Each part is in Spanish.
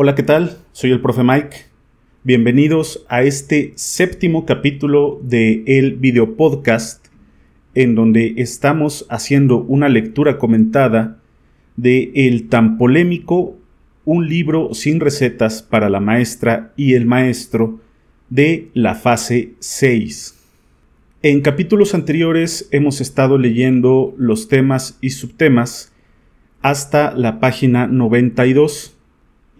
Hola, ¿qué tal? Soy el profe Mike. Bienvenidos a este séptimo capítulo de el video podcast en donde estamos haciendo una lectura comentada de el tan polémico Un libro sin recetas para la maestra y el maestro de la fase 6. En capítulos anteriores hemos estado leyendo los temas y subtemas hasta la página 92.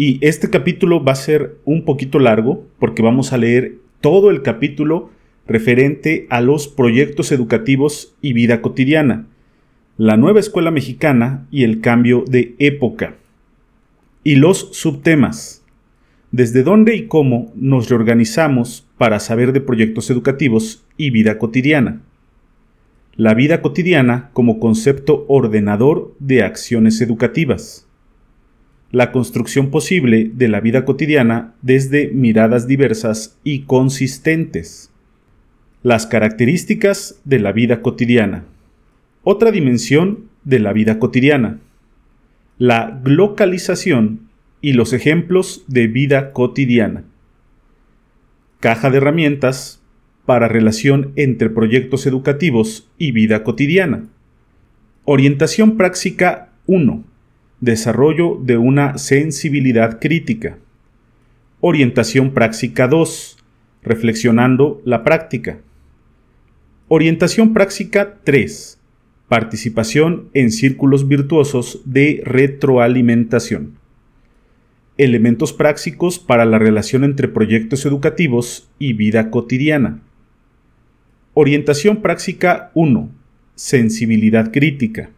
Y este capítulo va a ser un poquito largo porque vamos a leer todo el capítulo referente a los proyectos educativos y vida cotidiana, la nueva escuela mexicana y el cambio de época. Y los subtemas: desde dónde y cómo nos reorganizamos para saber de proyectos educativos y vida cotidiana. La vida cotidiana como concepto ordenador de acciones educativas. La construcción posible de la vida cotidiana desde miradas diversas y consistentes. Las características de la vida cotidiana. Otra dimensión de la vida cotidiana. La localización y los ejemplos de vida cotidiana. Caja de herramientas para relación entre proyectos educativos y vida cotidiana. Orientación práctica 1. Desarrollo de una sensibilidad crítica. Orientación práctica 2. Reflexionando la práctica. Orientación práctica 3. Participación en círculos virtuosos de retroalimentación. Elementos prácticos para la relación entre proyectos educativos y vida cotidiana. Orientación práctica 1. Sensibilidad crítica.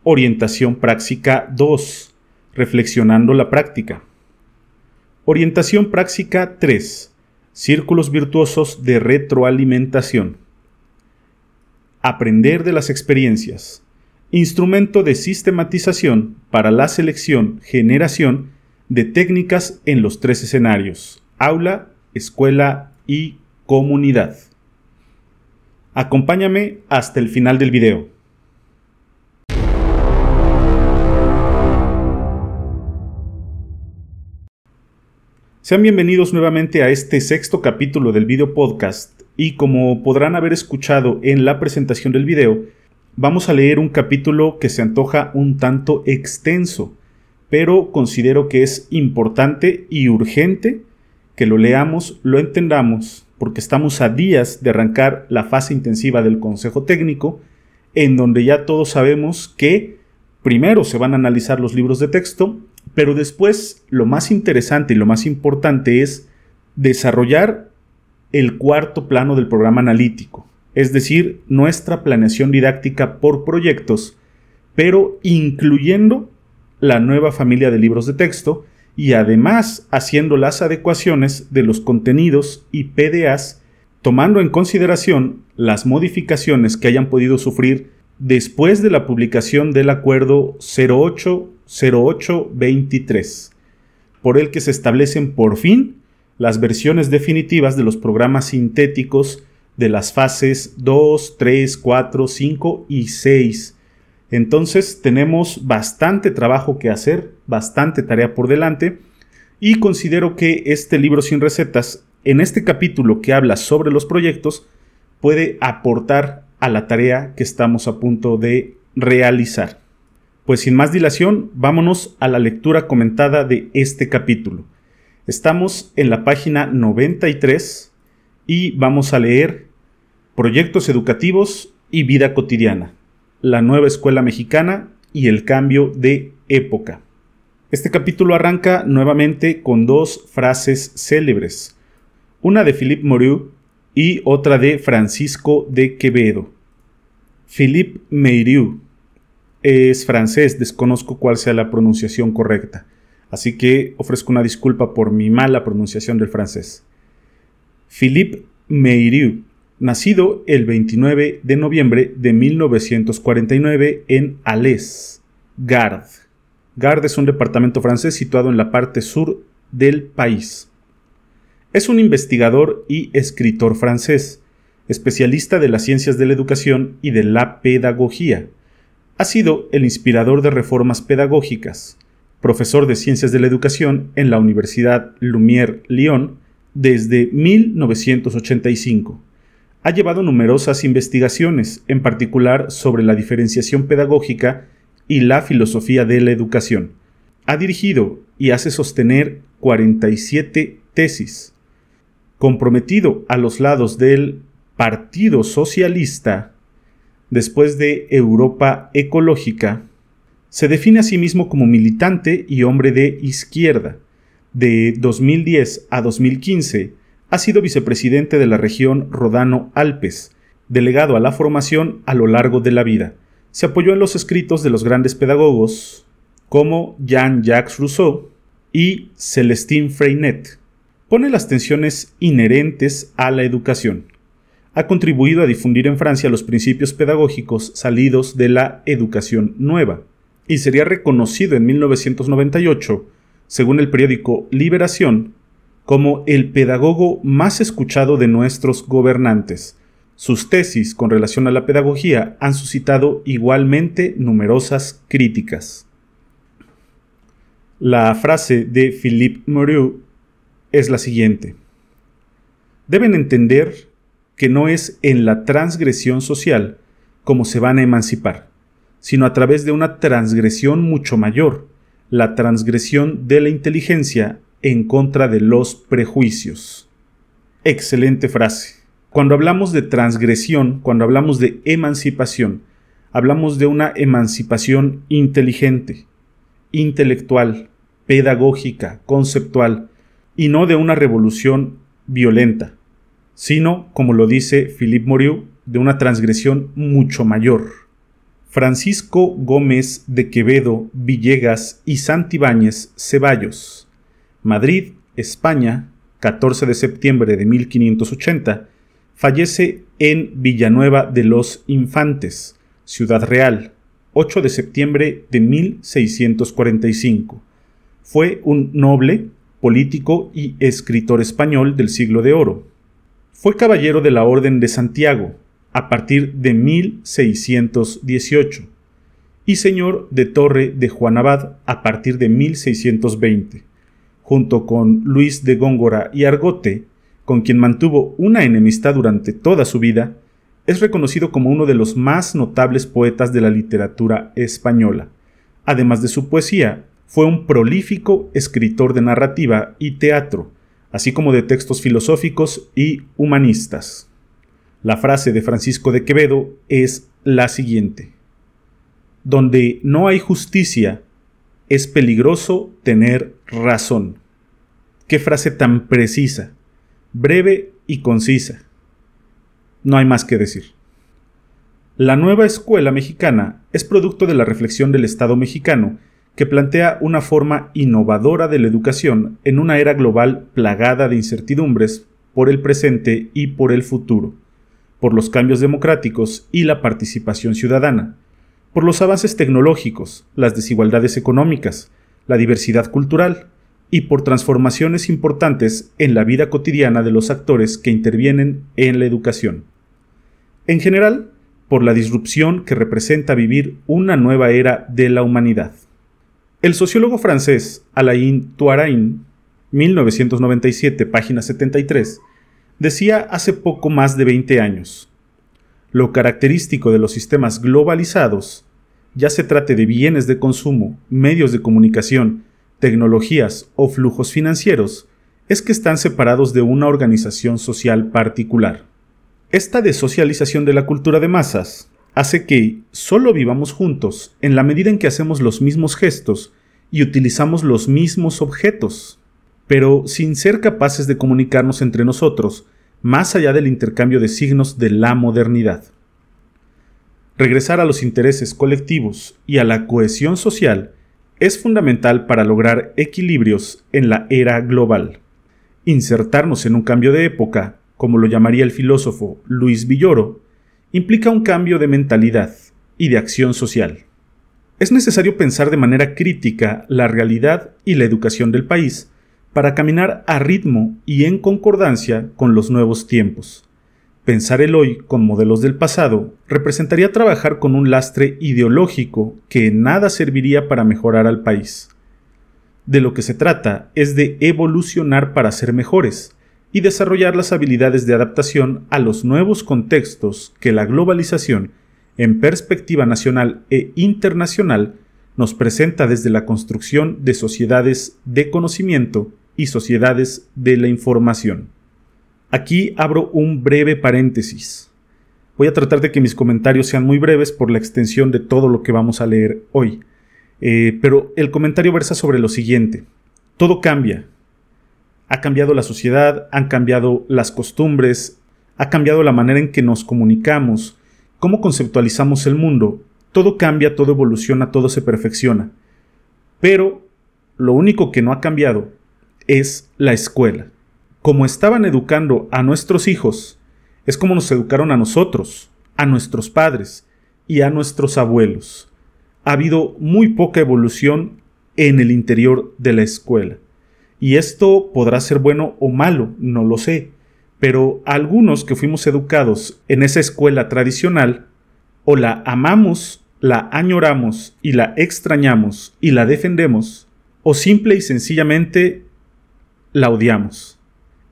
Orientación práctica 2. Reflexionando la práctica. Orientación práctica 3. Círculos virtuosos de retroalimentación. Aprender de las experiencias. Instrumento de sistematización para la selección, generación de técnicas en los 3 escenarios: aula, escuela y comunidad. Acompáñame hasta el final del video. Sean bienvenidos nuevamente a este sexto capítulo del video podcast, y como podrán haber escuchado en la presentación del video, vamos a leer un capítulo que se antoja un tanto extenso, pero considero que es importante y urgente que lo leamos, lo entendamos, porque estamos a días de arrancar la fase intensiva del Consejo Técnico, en donde ya todos sabemos que primero se van a analizar los libros de texto, pero después lo más interesante y lo más importante es desarrollar el cuarto plano del programa analítico, es decir, nuestra planeación didáctica por proyectos, pero incluyendo la nueva familia de libros de texto y además haciendo las adecuaciones de los contenidos y PDAs, tomando en consideración las modificaciones que hayan podido sufrir después de la publicación del Acuerdo 08-08-23, por el que se establecen por fin las versiones definitivas de los programas sintéticos de las fases 2, 3, 4, 5 y 6. Entonces tenemos bastante trabajo que hacer, bastante tarea por delante, y considero que este libro sin recetas, en este capítulo que habla sobre los proyectos, puede aportar a la tarea que estamos a punto de realizar. Pues sin más dilación, vámonos a la lectura comentada de este capítulo. Estamos en la página 93 y vamos a leer Proyectos educativos y vida cotidiana, la nueva escuela mexicana y el cambio de época. Este capítulo arranca nuevamente con 2 frases célebres, una de Philippe Morieux y otra de Francisco de Quevedo. Philippe Morieux es francés, desconozco cuál sea la pronunciación correcta, así que ofrezco una disculpa por mi mala pronunciación del francés. Philippe Morieux, nacido el 29 de noviembre de 1949 en Alès, Gard. Gard es un departamento francés situado en la parte sur del país. Es un investigador y escritor francés, especialista de las ciencias de la educación y de la pedagogía. Ha sido el inspirador de reformas pedagógicas, profesor de Ciencias de la Educación en la Universidad Lumière Lyon desde 1985. Ha llevado numerosas investigaciones, en particular sobre la diferenciación pedagógica y la filosofía de la educación. Ha dirigido y hace sostener 47 tesis. Comprometido a los lados del Partido Socialista, después de Europa Ecológica, se define a sí mismo como militante y hombre de izquierda. De 2010 a 2015 ha sido vicepresidente de la región Ródano-Alpes, delegado a la formación a lo largo de la vida. Se apoyó en los escritos de los grandes pedagogos como Jean-Jacques Rousseau y Célestin Freinet. Pone las tensiones inherentes a la educación. Ha contribuido a difundir en Francia los principios pedagógicos salidos de la educación nueva, y sería reconocido en 1998, según el periódico Liberación, como el pedagogo más escuchado de nuestros gobernantes. Sus tesis con relación a la pedagogía han suscitado igualmente numerosas críticas. La frase de Philippe Moriot es la siguiente: deben entender que no es en la transgresión social como se van a emancipar, sino a través de una transgresión mucho mayor, la transgresión de la inteligencia en contra de los prejuicios. Excelente frase. Cuando hablamos de transgresión, cuando hablamos de emancipación, hablamos de una emancipación inteligente, intelectual, pedagógica, conceptual, y no de una revolución violenta, sino, como lo dice Philippe Moriot, de una transgresión mucho mayor. Francisco Gómez de Quevedo Villegas y Santibáñez Ceballos, Madrid, España, 14 de septiembre de 1580, fallece en Villanueva de los Infantes, Ciudad Real, 8 de septiembre de 1645. Fue un noble, político y escritor español del siglo de oro. Fue caballero de la Orden de Santiago a partir de 1618 y señor de Torre de Juanabad a partir de 1620, junto con Luis de Góngora y Argote, con quien mantuvo una enemistad durante toda su vida. Es reconocido como uno de los más notables poetas de la literatura española. Además de su poesía, fue un prolífico escritor de narrativa y teatro, así como de textos filosóficos y humanistas. La frase de Francisco de Quevedo es la siguiente: donde no hay justicia, es peligroso tener razón. Qué frase tan precisa, breve y concisa. No hay más que decir. La nueva escuela mexicana es producto de la reflexión del Estado mexicano, que plantea una forma innovadora de la educación en una era global plagada de incertidumbres por el presente y por el futuro, por los cambios democráticos y la participación ciudadana, por los avances tecnológicos, las desigualdades económicas, la diversidad cultural y por transformaciones importantes en la vida cotidiana de los actores que intervienen en la educación. En general, por la disrupción que representa vivir una nueva era de la humanidad. El sociólogo francés Alain Touraine, 1997, página 73, decía hace poco más de 20 años: lo característico de los sistemas globalizados, ya se trate de bienes de consumo, medios de comunicación, tecnologías o flujos financieros, es que están separados de una organización social particular. Esta desocialización de la cultura de masas hace que solo vivamos juntos en la medida en que hacemos los mismos gestos y utilizamos los mismos objetos, pero sin ser capaces de comunicarnos entre nosotros más allá del intercambio de signos de la modernidad. Regresar a los intereses colectivos y a la cohesión social es fundamental para lograr equilibrios en la era global. Insertarnos en un cambio de época, como lo llamaría el filósofo Luis Villoro, implica un cambio de mentalidad y de acción social. Es necesario pensar de manera crítica la realidad y la educación del país para caminar a ritmo y en concordancia con los nuevos tiempos. Pensar el hoy con modelos del pasado representaría trabajar con un lastre ideológico que en nada serviría para mejorar al país. De lo que se trata es de evolucionar para ser mejores y desarrollar las habilidades de adaptación a los nuevos contextos que la globalización, en perspectiva nacional e internacional, nos presenta desde la construcción de sociedades de conocimiento y sociedades de la información. Aquí abro un breve paréntesis. Voy a tratar de que mis comentarios sean muy breves por la extensión de todo lo que vamos a leer hoy. Pero el comentario versa sobre lo siguiente. Todo cambia. Ha cambiado la sociedad, han cambiado las costumbres, ha cambiado la manera en que nos comunicamos, cómo conceptualizamos el mundo. Todo cambia, todo evoluciona, todo se perfecciona. Pero lo único que no ha cambiado es la escuela. Como estaban educando a nuestros hijos, es como nos educaron a nosotros, a nuestros padres y a nuestros abuelos. Ha habido muy poca evolución en el interior de la escuela. Y esto podrá ser bueno o malo, no lo sé. Pero algunos que fuimos educados en esa escuela tradicional, o la amamos, la añoramos y la extrañamos y la defendemos, o simple y sencillamente la odiamos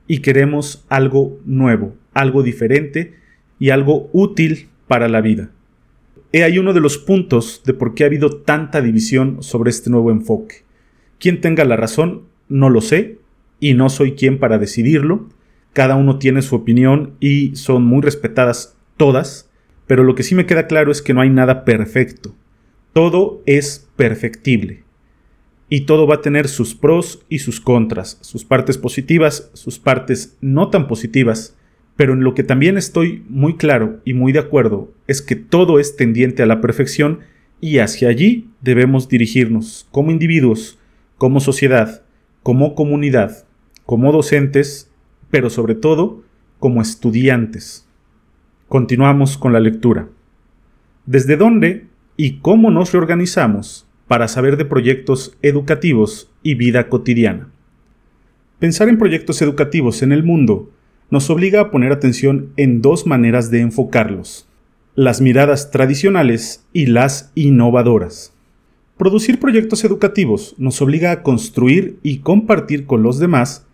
y queremos algo nuevo, algo diferente y algo útil para la vida. He ahí uno de los puntos de por qué ha habido tanta división sobre este nuevo enfoque. Quien tenga la razón, no lo sé, y no soy quien para decidirlo. Cada uno tiene su opinión y son muy respetadas todas, pero lo que sí me queda claro es que no hay nada perfecto. Todo es perfectible. Y todo va a tener sus pros y sus contras, sus partes positivas, sus partes no tan positivas, pero en lo que también estoy muy claro y muy de acuerdo es que todo es tendiente a la perfección y hacia allí debemos dirigirnos como individuos, como sociedad, como comunidad, como docentes, pero sobre todo como estudiantes. Continuamos con la lectura. ¿Desde dónde y cómo nos reorganizamos para saber de proyectos educativos y vida cotidiana? Pensar en proyectos educativos en el mundo nos obliga a poner atención en dos maneras de enfocarlos: las miradas tradicionales y las innovadoras. Producir proyectos educativos nos obliga a construir y compartir con los demás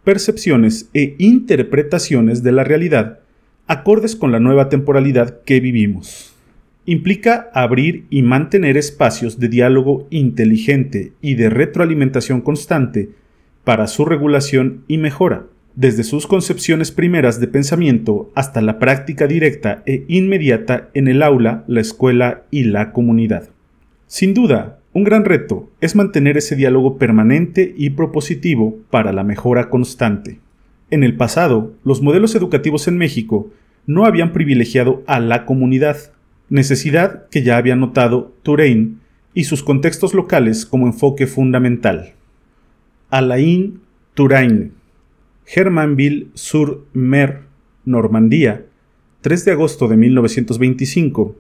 percepciones e interpretaciones de la realidad acordes con la nueva temporalidad que vivimos. Implica abrir y mantener espacios de diálogo inteligente y de retroalimentación constante para su regulación y mejora, desde sus concepciones primeras de pensamiento hasta la práctica directa e inmediata en el aula, la escuela y la comunidad. Sin duda, un gran reto es mantener ese diálogo permanente y propositivo para la mejora constante. En el pasado, los modelos educativos en México no habían privilegiado a la comunidad, necesidad que ya había notado Touraine y sus contextos locales como enfoque fundamental. Alain Touraine, Hermanville-sur-Mer, Normandía, 3 de agosto de 1925,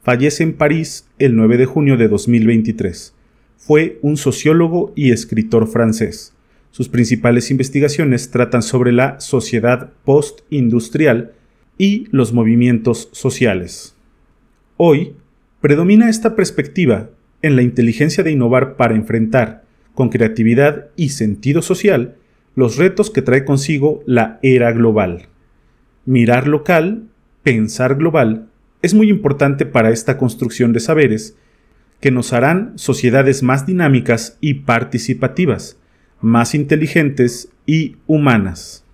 fallece en París el 9 de junio de 2023. Fue un sociólogo y escritor francés. Sus principales investigaciones tratan sobre la sociedad post-industrial y los movimientos sociales. Hoy, predomina esta perspectiva en la inteligencia de innovar para enfrentar, con creatividad y sentido social, los retos que trae consigo la era global. Mirar local, pensar global, es muy importante para esta construcción de saberes que nos harán sociedades más dinámicas y participativas, más inteligentes y humanas.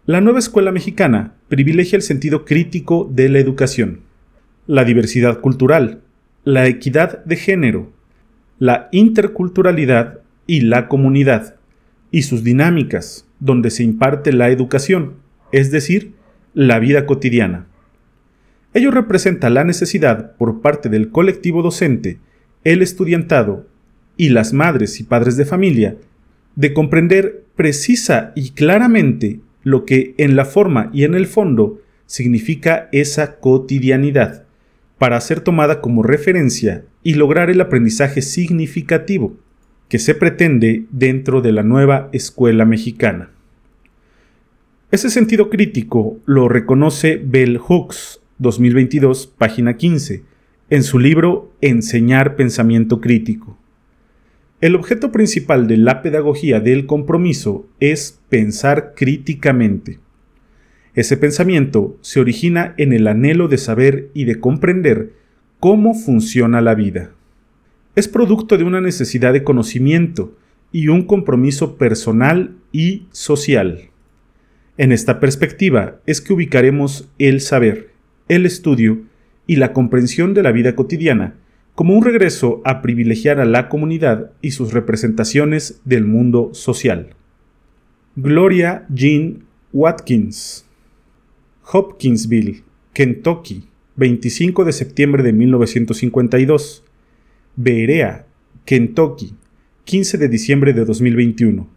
La nueva escuela mexicana privilegia el sentido crítico de la educación, la diversidad cultural, la equidad de género, la interculturalidad y la comunidad, y sus dinámicas, donde se imparte la educación, es decir, la vida cotidiana. Ello representa la necesidad por parte del colectivo docente, el estudiantado y las madres y padres de familia de comprender precisa y claramente lo que en la forma y en el fondo significa esa cotidianidad, para ser tomada como referencia y lograr el aprendizaje significativo que se pretende dentro de la nueva escuela mexicana. Ese sentido crítico lo reconoce Bell Hooks, 2022, página 15, en su libro Enseñar pensamiento crítico. El objeto principal de la pedagogía del compromiso es pensar críticamente. Ese pensamiento se origina en el anhelo de saber y de comprender cómo funciona la vida. Es producto de una necesidad de conocimiento y un compromiso personal y social. En esta perspectiva es que ubicaremos el saber, el estudio y la comprensión de la vida cotidiana como un regreso a privilegiar a la comunidad y sus representaciones del mundo social. Gloria Jean Watkins. Hopkinsville, Kentucky, 25 de septiembre de 1952. Berea, Kentucky, 15 de diciembre de 2021.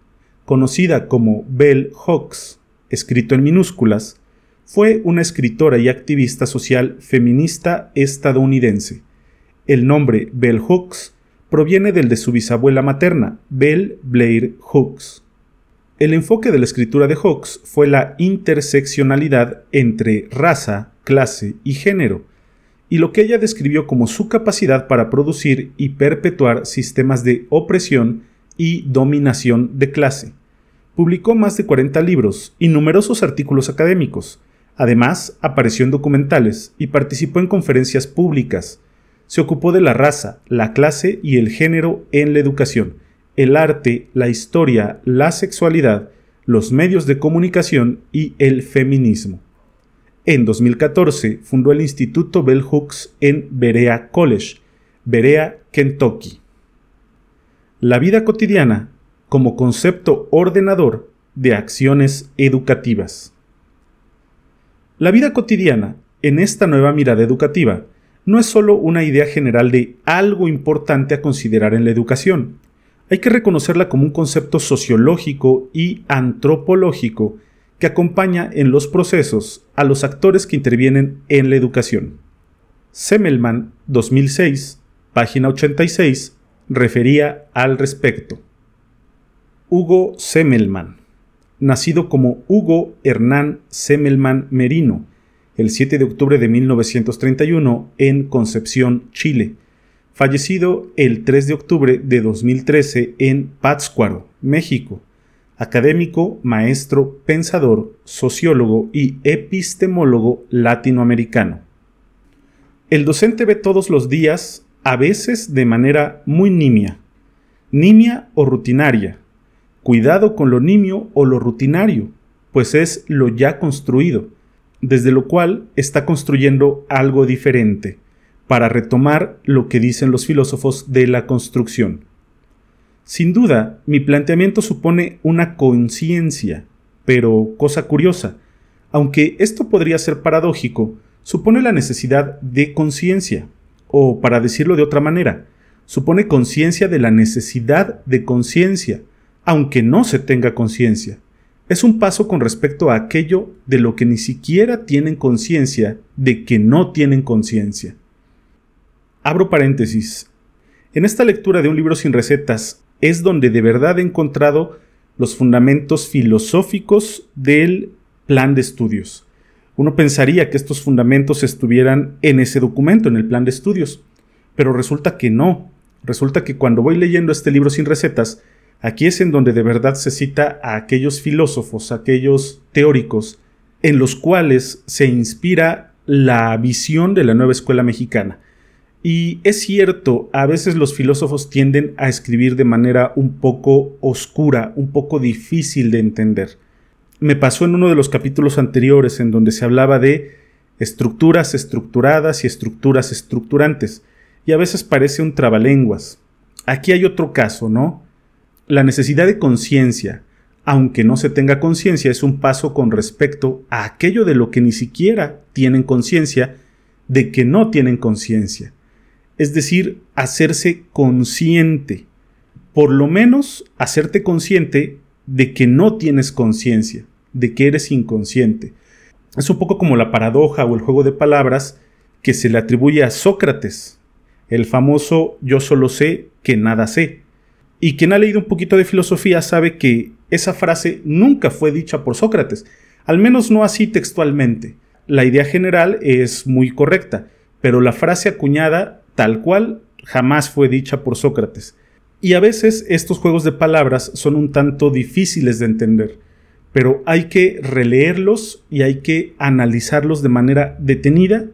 Conocida como Bell Hooks, escrito en minúsculas, fue una escritora y activista social feminista estadounidense. El nombre Bell Hooks proviene del de su bisabuela materna, Bell Blair Hooks. El enfoque de la escritura de Hooks fue la interseccionalidad entre raza, clase y género, y lo que ella describió como su capacidad para producir y perpetuar sistemas de opresión y dominación de clase. Publicó más de 40 libros y numerosos artículos académicos. Además, apareció en documentales y participó en conferencias públicas. Se ocupó de la raza, la clase y el género en la educación, el arte, la historia, la sexualidad, los medios de comunicación y el feminismo. En 2014 fundó el Instituto Bell Hooks en Berea College, Berea, Kentucky. La vida cotidiana como concepto ordenador de acciones educativas. La vida cotidiana, en esta nueva mirada educativa, no es solo una idea general de algo importante a considerar en la educación. Hay que reconocerla como un concepto sociológico y antropológico que acompaña en los procesos a los actores que intervienen en la educación. Semmelman, 2006, página 86, refería al respecto. Hugo Semmelman, nacido como Hugo Hernán Semmelman Merino, el 7 de octubre de 1931 en Concepción, Chile, fallecido el 3 de octubre de 2013 en Pátzcuaro, México, académico, maestro, pensador, sociólogo y epistemólogo latinoamericano. El docente ve todos los días, a veces de manera muy nimia o rutinaria. Cuidado con lo nimio o lo rutinario, pues es lo ya construido, desde lo cual está construyendo algo diferente, para retomar lo que dicen los filósofos de la construcción. Sin duda, mi planteamiento supone una conciencia, pero cosa curiosa, aunque esto podría ser paradójico, supone la necesidad de conciencia, o para decirlo de otra manera, supone conciencia de la necesidad de conciencia, aunque no se tenga conciencia. Es un paso con respecto a aquello de lo que ni siquiera tienen conciencia de que no tienen conciencia. Abro paréntesis. En esta lectura de un libro sin recetas es donde de verdad he encontrado los fundamentos filosóficos del plan de estudios. Uno pensaría que estos fundamentos estuvieran en ese documento, en el plan de estudios, pero resulta que no. Resulta que cuando voy leyendo este libro sin recetas, aquí es en donde de verdad se cita a aquellos filósofos, a aquellos teóricos, en los cuales se inspira la visión de la nueva escuela mexicana. Y es cierto, a veces los filósofos tienden a escribir de manera un poco oscura, un poco difícil de entender. Me pasó en uno de los capítulos anteriores en donde se hablaba de estructuras estructuradas y estructuras estructurantes, y a veces parece un trabalenguas. Aquí hay otro caso, ¿no? La necesidad de conciencia, aunque no se tenga conciencia, es un paso con respecto a aquello de lo que ni siquiera tienen conciencia, de que no tienen conciencia. Es decir, hacerse consciente, por lo menos hacerte consciente de que no tienes conciencia, de que eres inconsciente. Es un poco como la paradoja o el juego de palabras que se le atribuye a Sócrates, el famoso yo solo sé que nada sé. Y quien ha leído un poquito de filosofía sabe que esa frase nunca fue dicha por Sócrates, al menos no así textualmente. La idea general es muy correcta, pero la frase acuñada tal cual jamás fue dicha por Sócrates. Y a veces estos juegos de palabras son un tanto difíciles de entender, pero hay que releerlos y hay que analizarlos de manera detenida,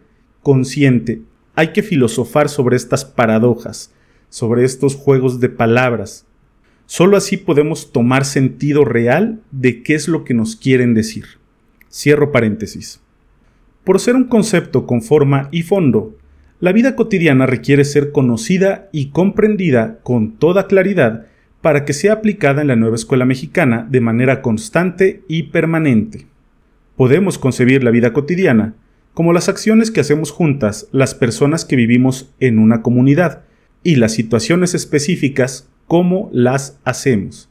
consciente. Hay que filosofar sobre estas paradojas, sobre estos juegos de palabras. Solo así podemos tomar sentido real de qué es lo que nos quieren decir. Cierro paréntesis. Por ser un concepto con forma y fondo, la vida cotidiana requiere ser conocida y comprendida con toda claridad para que sea aplicada en la nueva escuela mexicana de manera constante y permanente. Podemos concebir la vida cotidiana como las acciones que hacemos juntas las personas que vivimos en una comunidad y las situaciones específicas como las hacemos.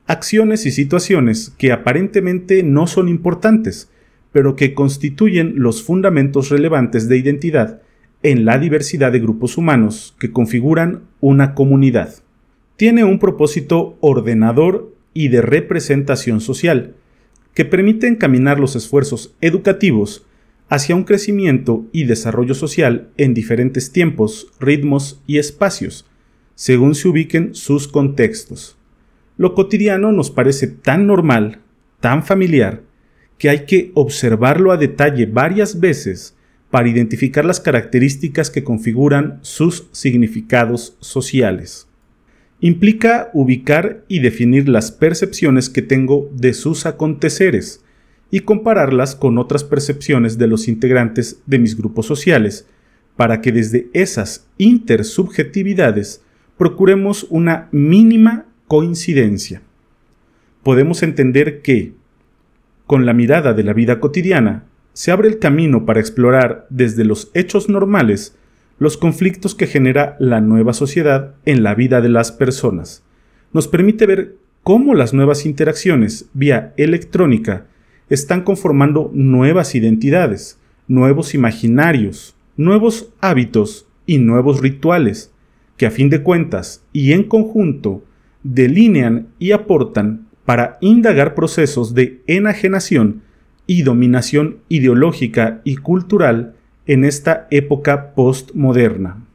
Acciones y situaciones que aparentemente no son importantes, pero que constituyen los fundamentos relevantes de identidad en la diversidad de grupos humanos que configuran una comunidad. Tiene un propósito ordenador y de representación social, que permite encaminar los esfuerzos educativos hacia un crecimiento y desarrollo social en diferentes tiempos, ritmos y espacios, según se ubiquen sus contextos. Lo cotidiano nos parece tan normal, tan familiar, que hay que observarlo a detalle varias veces para identificar las características que configuran sus significados sociales. Implica ubicar y definir las percepciones que tengo de sus aconteceres y compararlas con otras percepciones de los integrantes de mis grupos sociales, para que desde esas intersubjetividades procuremos una mínima coincidencia. Podemos entender que, con la mirada de la vida cotidiana, se abre el camino para explorar desde los hechos normales los conflictos que genera la nueva sociedad en la vida de las personas. Nos permite ver cómo las nuevas interacciones vía electrónica están conformando nuevas identidades, nuevos imaginarios, nuevos hábitos y nuevos rituales, que a fin de cuentas y en conjunto delinean y aportan para indagar procesos de enajenación y dominación ideológica y cultural en esta época postmoderna.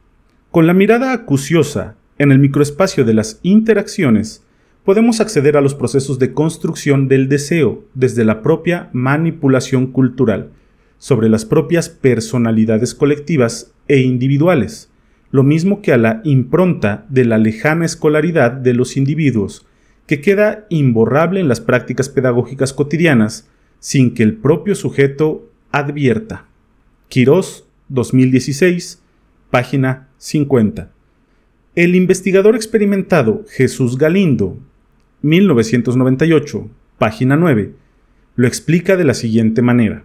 Con la mirada acuciosa en el microespacio de las interacciones, podemos acceder a los procesos de construcción del deseo desde la propia manipulación cultural, sobre las propias personalidades colectivas e individuales, lo mismo que a la impronta de la lejana escolaridad de los individuos, que queda imborrable en las prácticas pedagógicas cotidianas sin que el propio sujeto advierta. Quirós, 2016, página 50. El investigador experimentado Jesús Galindo, 1998, página 9, lo explica de la siguiente manera.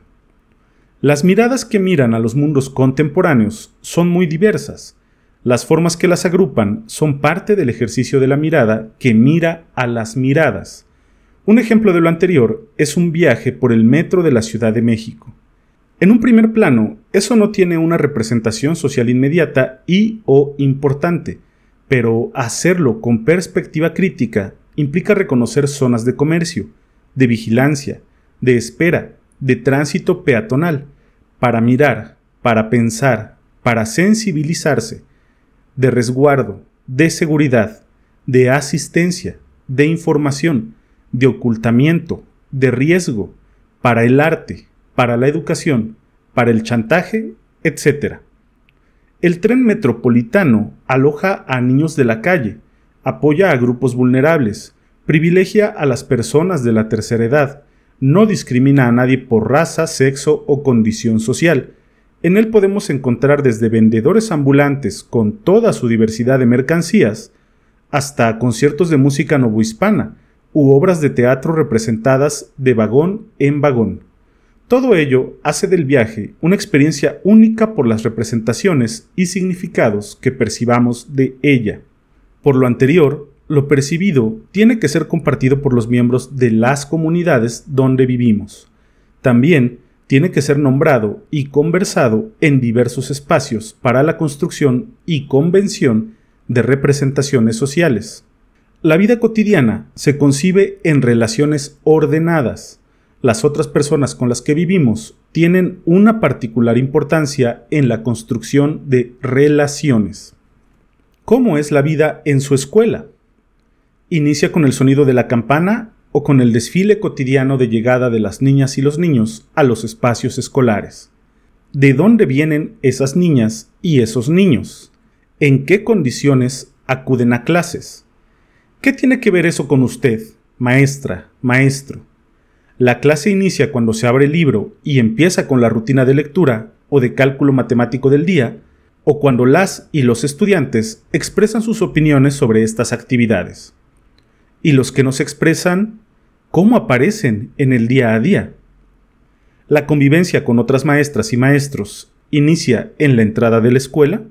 Las miradas que miran a los mundos contemporáneos son muy diversas. Las formas que las agrupan son parte del ejercicio de la mirada que mira a las miradas. Un ejemplo de lo anterior es un viaje por el metro de la Ciudad de México. En un primer plano, eso no tiene una representación social inmediata y o importante, pero hacerlo con perspectiva crítica implica reconocer zonas de comercio, de vigilancia, de espera, de tránsito peatonal, para mirar, para pensar, para sensibilizarse, de resguardo, de seguridad, de asistencia, de información, de ocultamiento, de riesgo, para el arte, para la educación, para el chantaje, etc. El tren metropolitano aloja a niños de la calle, apoya a grupos vulnerables, privilegia a las personas de la tercera edad, no discrimina a nadie por raza, sexo o condición social. En él podemos encontrar desde vendedores ambulantes con toda su diversidad de mercancías, hasta conciertos de música novohispana u obras de teatro representadas de vagón en vagón. Todo ello hace del viaje una experiencia única por las representaciones y significados que percibamos de ella. Por lo anterior, lo percibido tiene que ser compartido por los miembros de las comunidades donde vivimos. También tiene que ser nombrado y conversado en diversos espacios para la construcción y convención de representaciones sociales. La vida cotidiana se concibe en relaciones ordenadas. Las otras personas con las que vivimos tienen una particular importancia en la construcción de relaciones. ¿Cómo es la vida en su escuela? ¿Inicia con el sonido de la campana o con el desfile cotidiano de llegada de las niñas y los niños a los espacios escolares? ¿De dónde vienen esas niñas y esos niños? ¿En qué condiciones acuden a clases? ¿Qué tiene que ver eso con usted, maestra, maestro? ¿La clase inicia cuando se abre el libro y empieza con la rutina de lectura o de cálculo matemático del día, o cuando las y los estudiantes expresan sus opiniones sobre estas actividades? ¿Y los que no se expresan, cómo aparecen en el día a día? ¿La convivencia con otras maestras y maestros inicia en la entrada de la escuela?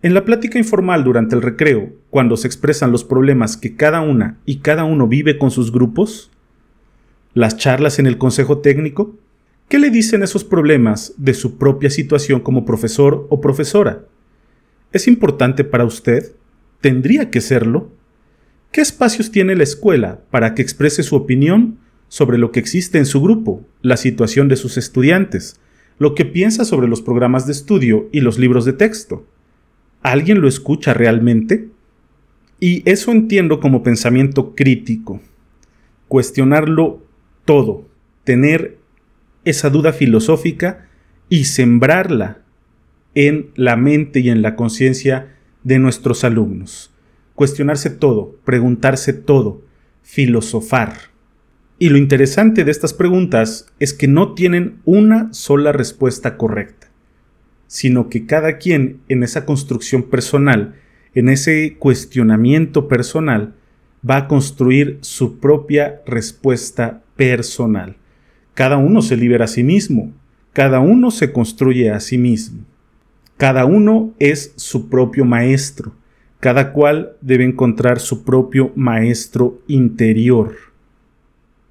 ¿En la plática informal durante el recreo, cuando se expresan los problemas que cada una y cada uno vive con sus grupos? ¿Las charlas en el consejo técnico? ¿Qué le dicen esos problemas de su propia situación como profesor o profesora? ¿Es importante para usted? ¿Tendría que serlo? ¿Qué espacios tiene la escuela para que exprese su opinión sobre lo que existe en su grupo, la situación de sus estudiantes, lo que piensa sobre los programas de estudio y los libros de texto? ¿Alguien lo escucha realmente? Y eso entiendo como pensamiento crítico. Cuestionarlo todo, tener esa duda filosófica y sembrarla en la mente y en la conciencia de nuestros alumnos. Cuestionarse todo, preguntarse todo, filosofar. Y lo interesante de estas preguntas es que no tienen una sola respuesta correcta, sino que cada quien en esa construcción personal, en ese cuestionamiento personal, va a construir su propia respuesta personal. Cada uno se libera a sí mismo, cada uno se construye a sí mismo. Cada uno es su propio maestro, cada cual debe encontrar su propio maestro interior.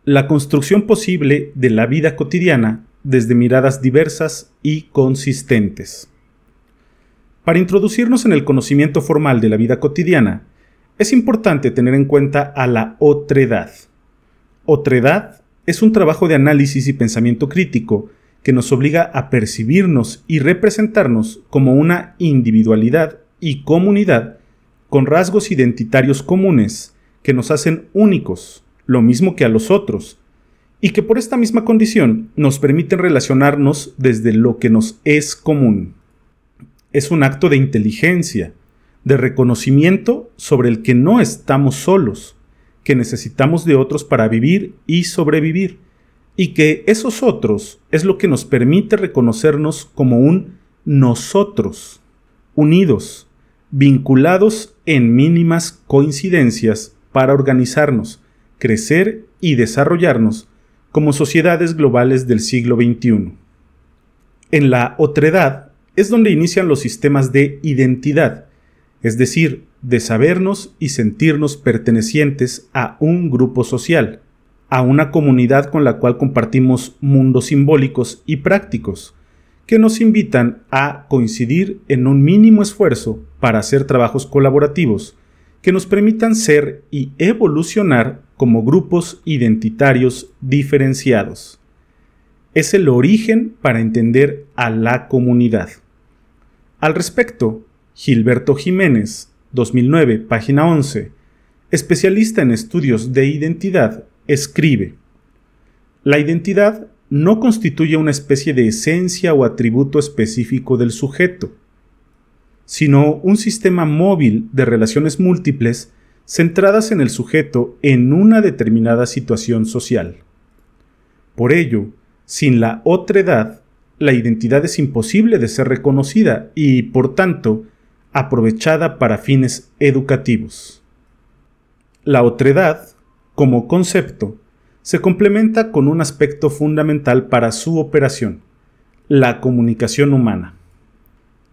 La construcción posible de la vida cotidiana desde miradas diversas y consistentes. Para introducirnos en el conocimiento formal de la vida cotidiana, es importante tener en cuenta a la otredad. Otredad es un trabajo de análisis y pensamiento crítico que nos obliga a percibirnos y representarnos como una individualidad y comunidad con rasgos identitarios comunes que nos hacen únicos, lo mismo que a los otros, y que por esta misma condición nos permiten relacionarnos desde lo que nos es común. Es un acto de inteligencia, de reconocimiento sobre el que no estamos solos, que necesitamos de otros para vivir y sobrevivir, y que esos otros es lo que nos permite reconocernos como un nosotros, unidos, vinculados en mínimas coincidencias para organizarnos, crecer y desarrollarnos como sociedades globales del siglo XXI. En la otredad es donde inician los sistemas de identidad, es decir, de sabernos y sentirnos pertenecientes a un grupo social, a una comunidad con la cual compartimos mundos simbólicos y prácticos, que nos invitan a coincidir en un mínimo esfuerzo para hacer trabajos colaborativos que nos permitan ser y evolucionar como grupos identitarios diferenciados. Es el origen para entender a la comunidad. Al respecto, Gilberto Jiménez, 2009, página 11, especialista en estudios de identidad, escribe: la identidad no constituye una especie de esencia o atributo específico del sujeto, sino un sistema móvil de relaciones múltiples centradas en el sujeto en una determinada situación social. Por ello, sin la otredad, la identidad es imposible de ser reconocida y, por tanto, aprovechada para fines educativos. La otredad, como concepto, se complementa con un aspecto fundamental para su operación: la comunicación humana.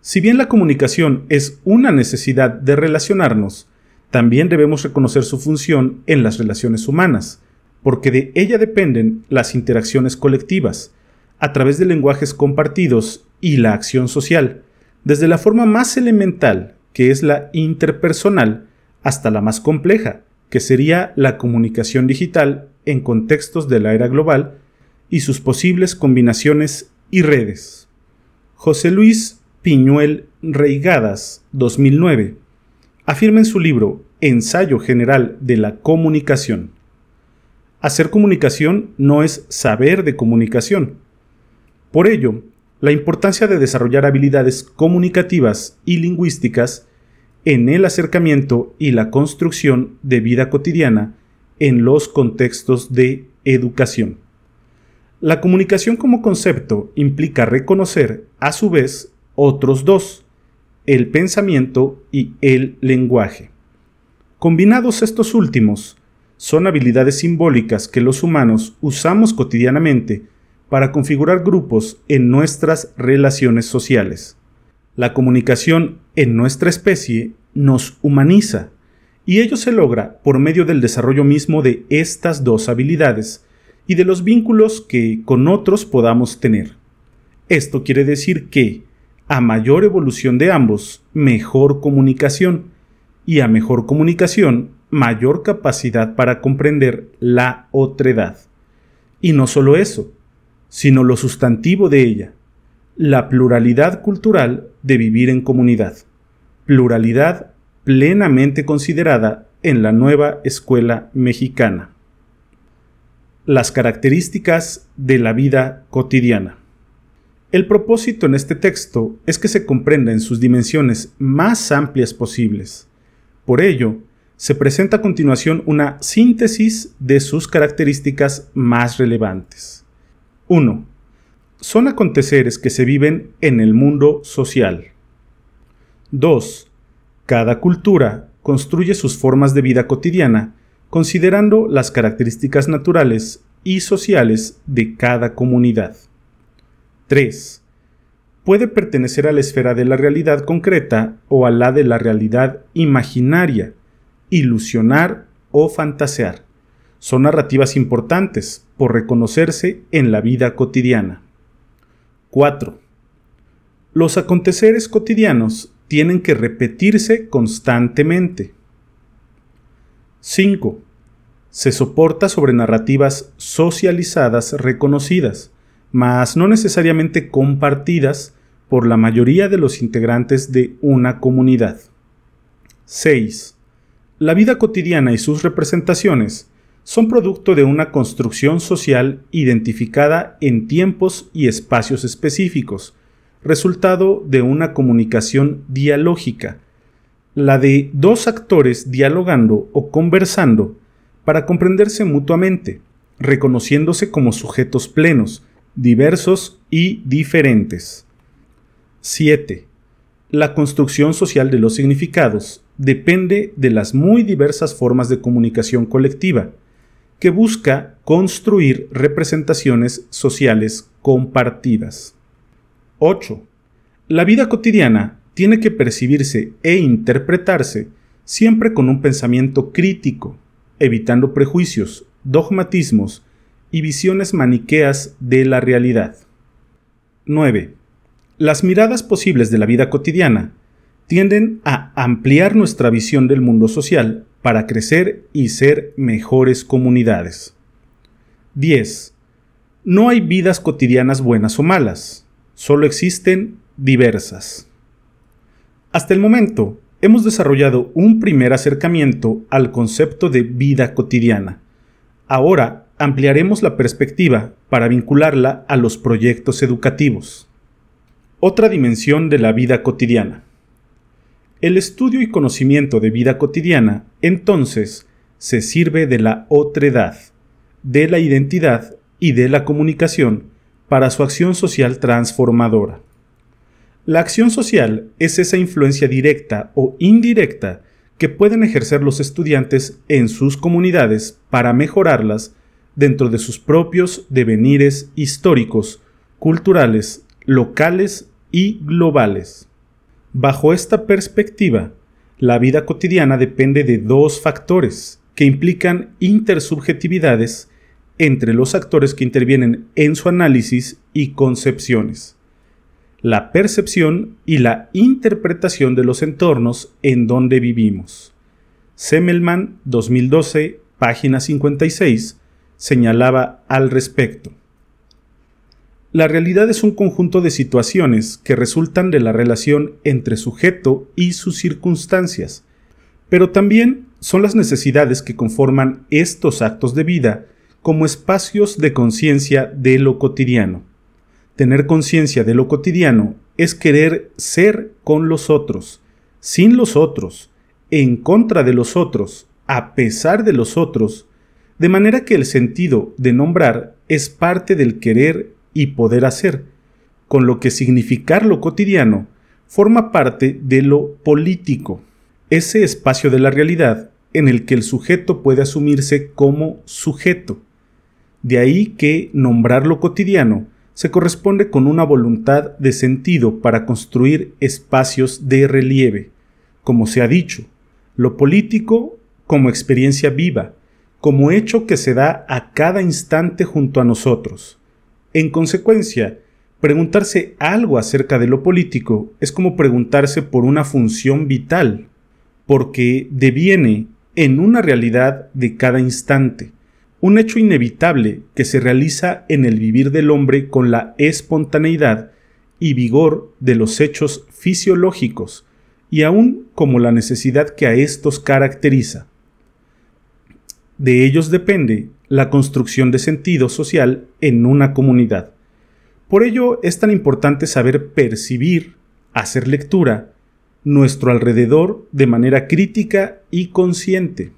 Si bien la comunicación es una necesidad de relacionarnos, también debemos reconocer su función en las relaciones humanas, porque de ella dependen las interacciones colectivas, a través de lenguajes compartidos y la acción social, desde la forma más elemental, que es la interpersonal, hasta la más compleja, que sería la comunicación digital en contextos de la era global y sus posibles combinaciones y redes. José Luis Piñuel Reigadas, 2009, afirma en su libro Ensayo General de la Comunicación: hacer comunicación no es saber de comunicación. Por ello, la importancia de desarrollar habilidades comunicativas y lingüísticas en el acercamiento y la construcción de vida cotidiana en los contextos de educación. La comunicación como concepto implica reconocer, a su vez, otros dos: el pensamiento y el lenguaje. Combinados estos últimos, son habilidades simbólicas que los humanos usamos cotidianamente para configurar grupos en nuestras relaciones sociales. La comunicación en nuestra especie nos humaniza, y ello se logra por medio del desarrollo mismo de estas dos habilidades y de los vínculos que con otros podamos tener. Esto quiere decir que, a mayor evolución de ambos, mejor comunicación, y a mejor comunicación, mayor capacidad para comprender la otredad. Y no solo eso, sino lo sustantivo de ella: la pluralidad cultural de vivir en comunidad, pluralidad plenamente considerada en la nueva escuela mexicana. Las características de la vida cotidiana. El propósito en este texto es que se comprenda en sus dimensiones más amplias posibles. Por ello, se presenta a continuación una síntesis de sus características más relevantes. 1. Son aconteceres que se viven en el mundo social. 2. Cada cultura construye sus formas de vida cotidiana considerando las características naturales y sociales de cada comunidad. 3. Puede pertenecer a la esfera de la realidad concreta o a la de la realidad imaginaria, ilusionar o fantasear. Son narrativas importantes por reconocerse en la vida cotidiana. 4. Los aconteceres cotidianos tienen que repetirse constantemente. 5. Se soporta sobre narrativas socializadas reconocidas, mas no necesariamente compartidas por la mayoría de los integrantes de una comunidad. 6. La vida cotidiana y sus representaciones son producto de una construcción social identificada en tiempos y espacios específicos, resultado de una comunicación dialógica, la de dos actores dialogando o conversando para comprenderse mutuamente, reconociéndose como sujetos plenos, diversos y diferentes. 7. La construcción social de los significados depende de las muy diversas formas de comunicación colectiva, que busca construir representaciones sociales compartidas. 8. La vida cotidiana tiene que percibirse e interpretarse siempre con un pensamiento crítico, evitando prejuicios, dogmatismos y visiones maniqueas de la realidad. 9. Las miradas posibles de la vida cotidiana tienden a ampliar nuestra visión del mundo social para crecer y ser mejores comunidades. 10. No hay vidas cotidianas buenas o malas, solo existen diversas. Hasta el momento, hemos desarrollado un primer acercamiento al concepto de vida cotidiana. Ahora ampliaremos la perspectiva para vincularla a los proyectos educativos. Otra dimensión de la vida cotidiana. El estudio y conocimiento de vida cotidiana, entonces, se sirve de la otredad, de la identidad y de la comunicación para su acción social transformadora. La acción social es esa influencia directa o indirecta que pueden ejercer los estudiantes en sus comunidades para mejorarlas dentro de sus propios devenires históricos, culturales, locales y globales. Bajo esta perspectiva, la vida cotidiana depende de dos factores que implican intersubjetividades entre los actores que intervienen en su análisis y concepciones: la percepción y la interpretación de los entornos en donde vivimos. Semmelman, 2012, página 56, señalaba al respecto. La realidad es un conjunto de situaciones que resultan de la relación entre sujeto y sus circunstancias, pero también son las necesidades que conforman estos actos de vida como espacios de conciencia de lo cotidiano. Tener conciencia de lo cotidiano es querer ser con los otros, sin los otros, en contra de los otros, a pesar de los otros, de manera que el sentido de nombrar es parte del querer y poder hacer, con lo que significar lo cotidiano forma parte de lo político, ese espacio de la realidad en el que el sujeto puede asumirse como sujeto. De ahí que nombrar lo cotidiano se corresponde con una voluntad de sentido para construir espacios de relieve, como se ha dicho, lo político como experiencia viva, como hecho que se da a cada instante junto a nosotros. En consecuencia, preguntarse algo acerca de lo político es como preguntarse por una función vital, porque deviene en una realidad de cada instante, un hecho inevitable que se realiza en el vivir del hombre con la espontaneidad y vigor de los hechos fisiológicos, y aún como la necesidad que a estos caracteriza. De ellos depende la construcción de sentido social en una comunidad. Por ello es tan importante saber percibir, hacer lectura, nuestro alrededor de manera crítica y consciente.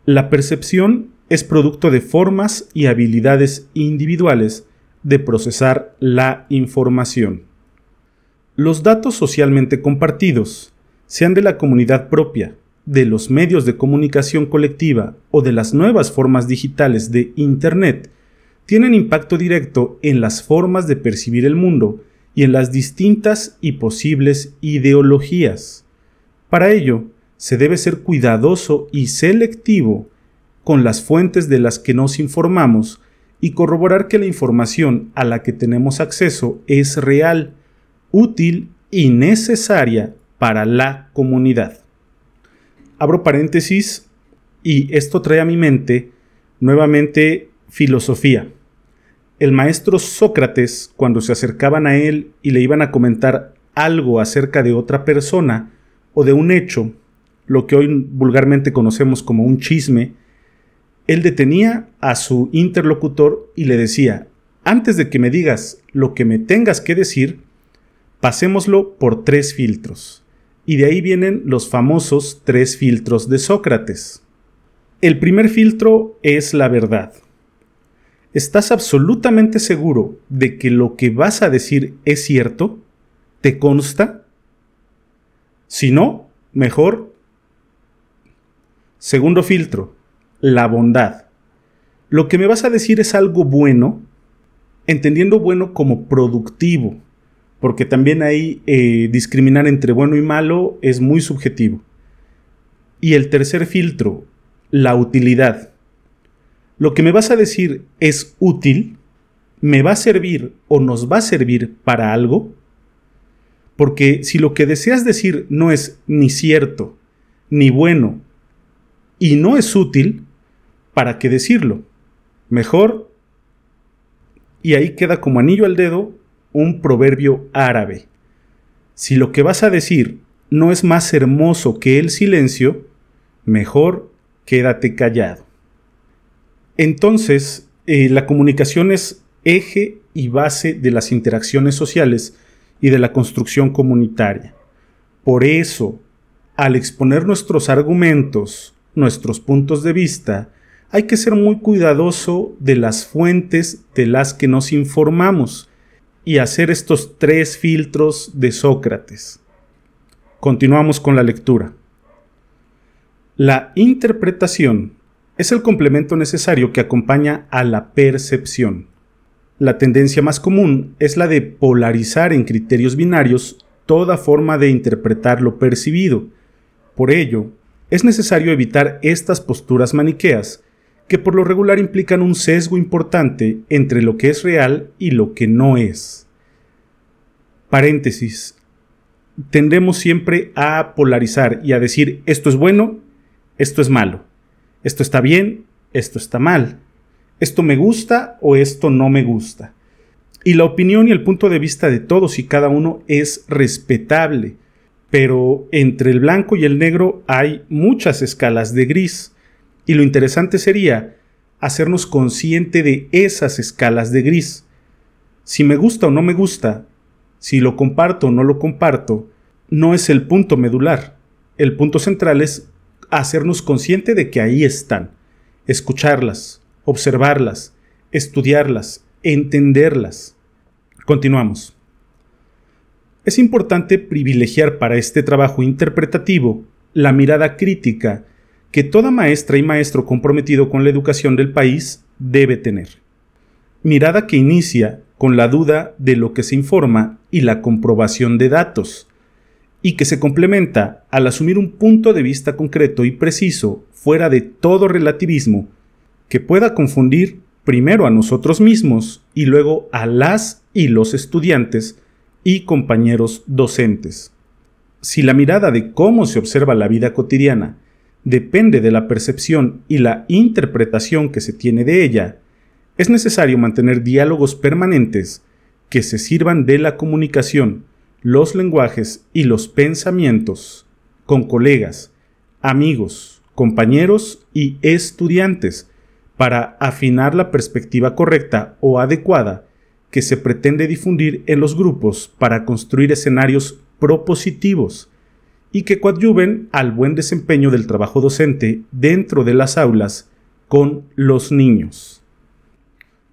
La percepción es producto de formas y habilidades individuales de procesar la información. Los datos socialmente compartidos, sean de la comunidad propia, de los medios de comunicación colectiva o de las nuevas formas digitales de Internet, tienen impacto directo en las formas de percibir el mundo y en las distintas y posibles ideologías. Para ello, se debe ser cuidadoso y selectivo con las fuentes de las que nos informamos y corroborar que la información a la que tenemos acceso es real, útil y necesaria para la comunidad. Abro paréntesis y esto trae a mi mente nuevamente filosofía. El maestro Sócrates, cuando se acercaban a él y le iban a comentar algo acerca de otra persona o de un hecho, lo que hoy vulgarmente conocemos como un chisme, él detenía a su interlocutor y le decía: antes de que me digas lo que me tengas que decir, pasémoslo por 3 filtros. Y de ahí vienen los famosos 3 filtros de Sócrates. El primer filtro es la verdad. ¿Estás absolutamente seguro de que lo que vas a decir es cierto? ¿Te consta? Si no, mejor. Segundo filtro, la bondad. ¿Lo que me vas a decir es algo bueno? Entendiendo bueno como productivo, porque también ahí discriminar entre bueno y malo es muy subjetivo. Y el tercer filtro, la utilidad. ¿Lo que me vas a decir es útil? ¿Me va a servir o nos va a servir para algo? Porque si lo que deseas decir no es ni cierto, ni bueno, y no es útil, ¿para qué decirlo? Mejor, y ahí queda como anillo al dedo, un proverbio árabe. Si lo que vas a decir no es más hermoso que el silencio, mejor quédate callado. Entonces, la comunicación es eje y base de las interacciones sociales y de la construcción comunitaria. Por eso, al exponer nuestros argumentos, nuestros puntos de vista, hay que ser muy cuidadoso de las fuentes de las que nos informamos y hacer estos 3 filtros de Sócrates. Continuamos con la lectura. La interpretación es el complemento necesario que acompaña a la percepción. La tendencia más común es la de polarizar en criterios binarios toda forma de interpretar lo percibido. Por ello, es necesario evitar estas posturas maniqueas, que por lo regular implican un sesgo importante entre lo que es real y lo que no es. Paréntesis. Tendemos siempre a polarizar y a decir esto es bueno, esto es malo. Esto está bien, esto está mal. Esto me gusta o esto no me gusta. Y la opinión y el punto de vista de todos y cada uno es respetable, pero entre el blanco y el negro hay muchas escalas de gris, y lo interesante sería hacernos consciente de esas escalas de gris. Si me gusta o no me gusta, si lo comparto o no lo comparto, no es el punto medular. El punto central es hacernos consciente de que ahí están, escucharlas, observarlas, estudiarlas, entenderlas. Continuamos. Es importante privilegiar para este trabajo interpretativo la mirada crítica que toda maestra y maestro comprometido con la educación del país debe tener. Mirada que inicia con la duda de lo que se informa y la comprobación de datos, y que se complementa al asumir un punto de vista concreto y preciso fuera de todo relativismo que pueda confundir primero a nosotros mismos y luego a las y los estudiantes y compañeros docentes. Si la mirada de cómo se observa la vida cotidiana depende de la percepción y la interpretación que se tiene de ella, es necesario mantener diálogos permanentes que se sirvan de la comunicación, los lenguajes y los pensamientos con colegas, amigos, compañeros y estudiantes para afinar la perspectiva correcta o adecuada que se pretende difundir en los grupos para construir escenarios propositivos y que coadyuven al buen desempeño del trabajo docente dentro de las aulas con los niños.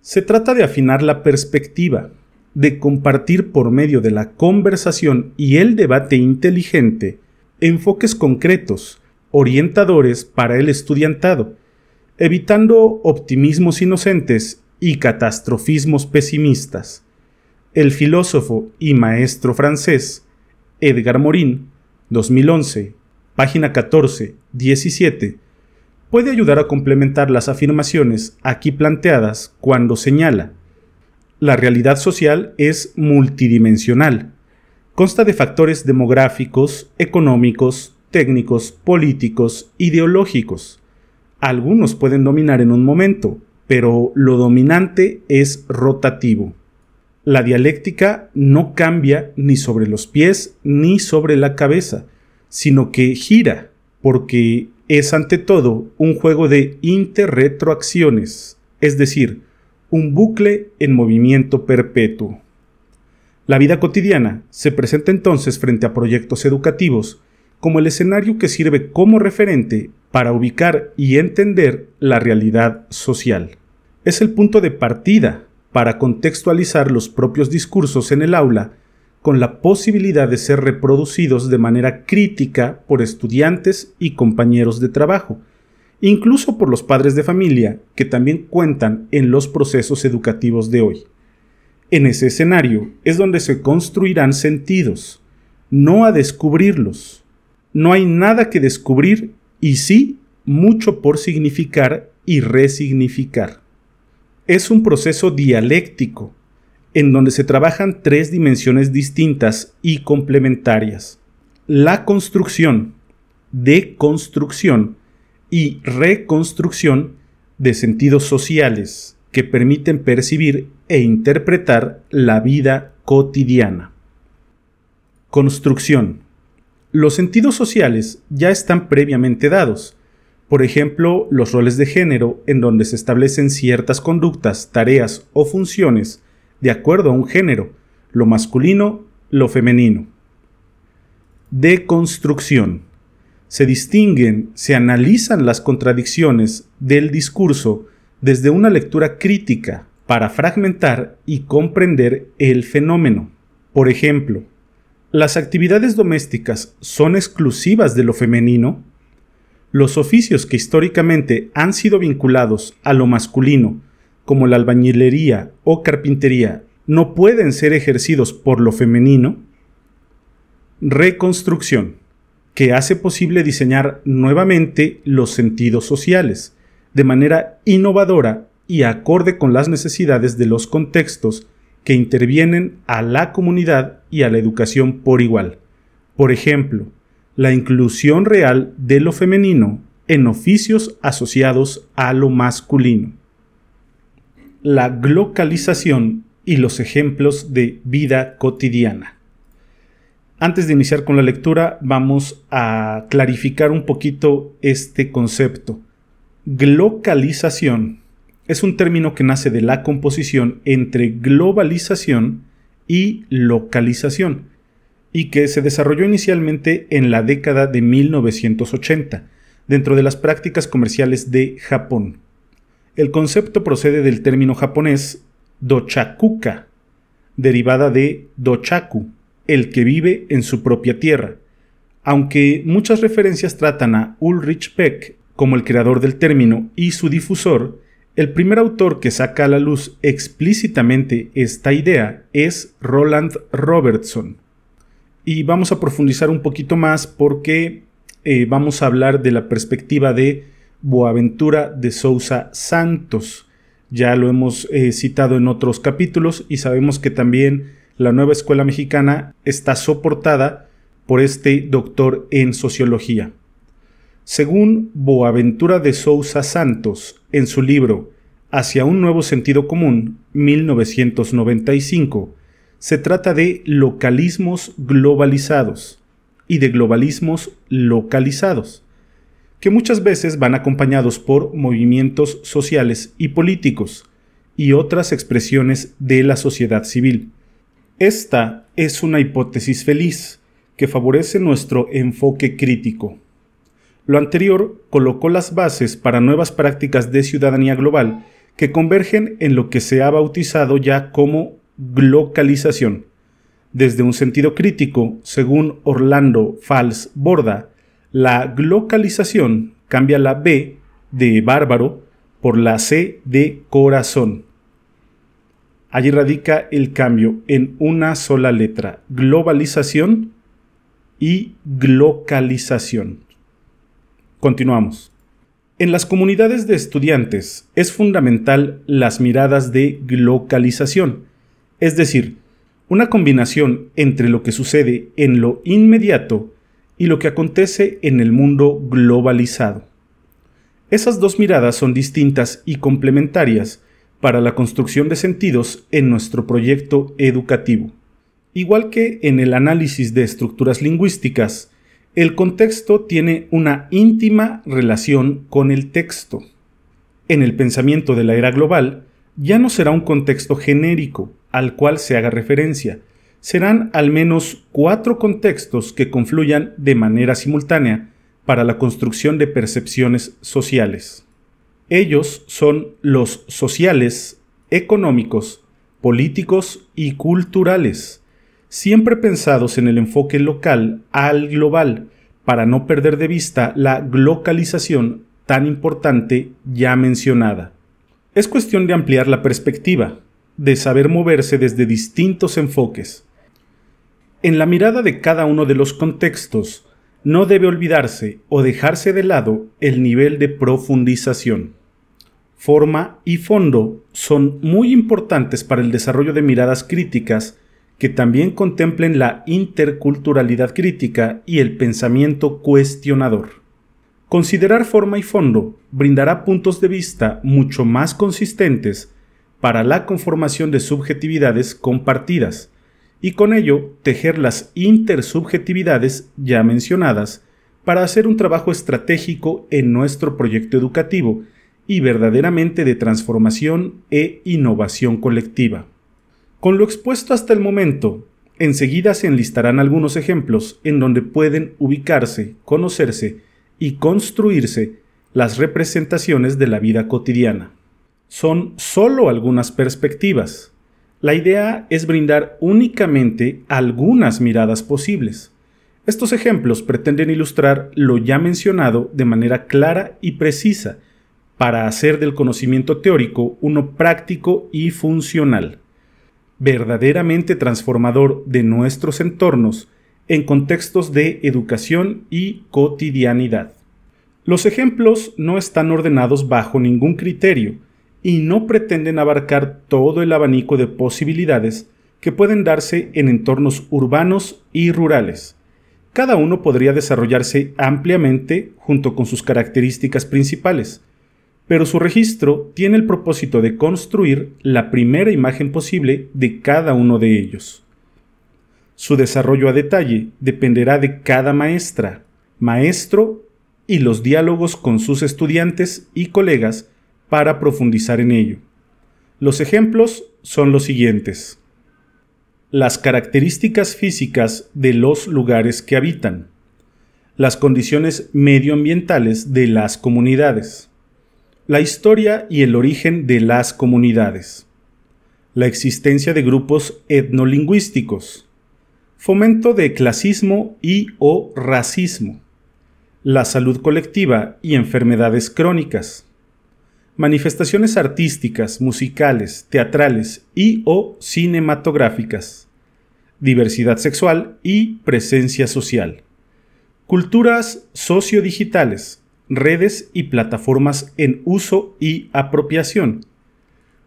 Se trata de afinar la perspectiva, de compartir por medio de la conversación y el debate inteligente enfoques concretos, orientadores para el estudiantado, evitando optimismos inocentes y catastrofismos pesimistas. El filósofo y maestro francés Edgar Morin, 2011, página 14-17, puede ayudar a complementar las afirmaciones aquí planteadas cuando señala: la realidad social es multidimensional. Consta de factores demográficos, económicos, técnicos, políticos, ideológicos. Algunos pueden dominar en un momento, pero lo dominante es rotativo. La dialéctica no cambia ni sobre los pies ni sobre la cabeza, sino que gira, porque es ante todo un juego de interretroacciones, es decir, un bucle en movimiento perpetuo. La vida cotidiana se presenta entonces frente a proyectos educativos como el escenario que sirve como referente para ubicar y entender la realidad social. Es el punto de partida para contextualizar los propios discursos en el aula con la posibilidad de ser reproducidos de manera crítica por estudiantes y compañeros de trabajo, incluso por los padres de familia que también cuentan en los procesos educativos de hoy. En ese escenario es donde se construirán sentidos, no a descubrirlos. No hay nada que descubrir y sí mucho por significar y resignificar. Es un proceso dialéctico, en donde se trabajan tres dimensiones distintas y complementarias: la construcción, deconstrucción y reconstrucción de sentidos sociales que permiten percibir e interpretar la vida cotidiana. Construcción. Los sentidos sociales ya están previamente dados. Por ejemplo, los roles de género, en donde se establecen ciertas conductas, tareas o funciones de acuerdo a un género, lo masculino, lo femenino. Deconstrucción. Se distinguen, se analizan las contradicciones del discurso desde una lectura crítica para fragmentar y comprender el fenómeno. Por ejemplo, ¿las actividades domésticas son exclusivas de lo femenino? Los oficios que históricamente han sido vinculados a lo masculino, como la albañilería o carpintería, ¿no pueden ser ejercidos por lo femenino? Reconstrucción, que hace posible diseñar nuevamente los sentidos sociales, de manera innovadora y acorde con las necesidades de los contextos que intervienen a la comunidad y a la educación por igual. Por ejemplo, la inclusión real de lo femenino en oficios asociados a lo masculino. La glocalización y los ejemplos de vida cotidiana. Antes de iniciar con la lectura, vamos a clarificar un poquito este concepto. Glocalización es un término que nace de la composición entre globalización y localización, y que se desarrolló inicialmente en la década de 1980, dentro de las prácticas comerciales de Japón. El concepto procede del término japonés dochakuka, derivada de dochaku, el que vive en su propia tierra, aunque muchas referencias tratan a Ulrich Beck como el creador del término y su difusor. El primer autor que saca a la luz explícitamente esta idea es Roland Robertson. Y vamos a profundizar un poquito más porque vamos a hablar de la perspectiva de Boaventura de Sousa Santos. Ya lo hemos citado en otros capítulos y sabemos que también la nueva escuela mexicana está soportada por este doctor en sociología. Según Boaventura de Sousa Santos, en su libro Hacia un nuevo sentido común, 1995, se trata de localismos globalizados y de globalismos localizados, que muchas veces van acompañados por movimientos sociales y políticos y otras expresiones de la sociedad civil. Esta es una hipótesis feliz que favorece nuestro enfoque crítico. Lo anterior colocó las bases para nuevas prácticas de ciudadanía global que convergen en lo que se ha bautizado ya como glocalización. Desde un sentido crítico, según Orlando Fals Borda, la glocalización cambia la B de bárbaro por la C de corazón. Allí radica el cambio en una sola letra, globalización y glocalización. Continuamos. En las comunidades de estudiantes es fundamental las miradas de glocalización, es decir, una combinación entre lo que sucede en lo inmediato y lo que acontece en el mundo globalizado. Esas dos miradas son distintas y complementarias para la construcción de sentidos en nuestro proyecto educativo. Igual que en el análisis de estructuras lingüísticas, el contexto tiene una íntima relación con el texto. En el pensamiento de la era global, ya no será un contexto genérico al cual se haga referencia. Serán al menos 4 contextos que confluyan de manera simultánea para la construcción de percepciones sociales. Ellos son los sociales, económicos, políticos y culturales, siempre pensados en el enfoque local al global, para no perder de vista la glocalización tan importante ya mencionada. Es cuestión de ampliar la perspectiva, de saber moverse desde distintos enfoques. En la mirada de cada uno de los contextos, no debe olvidarse o dejarse de lado el nivel de profundización. Forma y fondo son muy importantes para el desarrollo de miradas críticas que también contemplen la interculturalidad crítica y el pensamiento cuestionador. Considerar forma y fondo brindará puntos de vista mucho más consistentes para la conformación de subjetividades compartidas y con ello tejer las intersubjetividades ya mencionadas para hacer un trabajo estratégico en nuestro proyecto educativo y verdaderamente de transformación e innovación colectiva. Con lo expuesto hasta el momento, enseguida se enlistarán algunos ejemplos en donde pueden ubicarse, conocerse y construirse las representaciones de la vida cotidiana. Son solo algunas perspectivas. La idea es brindar únicamente algunas miradas posibles. Estos ejemplos pretenden ilustrar lo ya mencionado de manera clara y precisa para hacer del conocimiento teórico uno práctico y funcional, verdaderamente transformador de nuestros entornos en contextos de educación y cotidianidad. Los ejemplos no están ordenados bajo ningún criterio y no pretenden abarcar todo el abanico de posibilidades que pueden darse en entornos urbanos y rurales. Cada uno podría desarrollarse ampliamente junto con sus características principales, pero su registro tiene el propósito de construir la primera imagen posible de cada uno de ellos. Su desarrollo a detalle dependerá de cada maestra, maestro y los diálogos con sus estudiantes y colegas para profundizar en ello. Los ejemplos son los siguientes. Las características físicas de los lugares que habitan. Las condiciones medioambientales de las comunidades. La historia y el origen de las comunidades. La existencia de grupos etnolingüísticos. Fomento de clasismo y o racismo. La salud colectiva y enfermedades crónicas. Manifestaciones artísticas, musicales, teatrales y o cinematográficas. Diversidad sexual y presencia social. Culturas sociodigitales, redes y plataformas en uso y apropiación.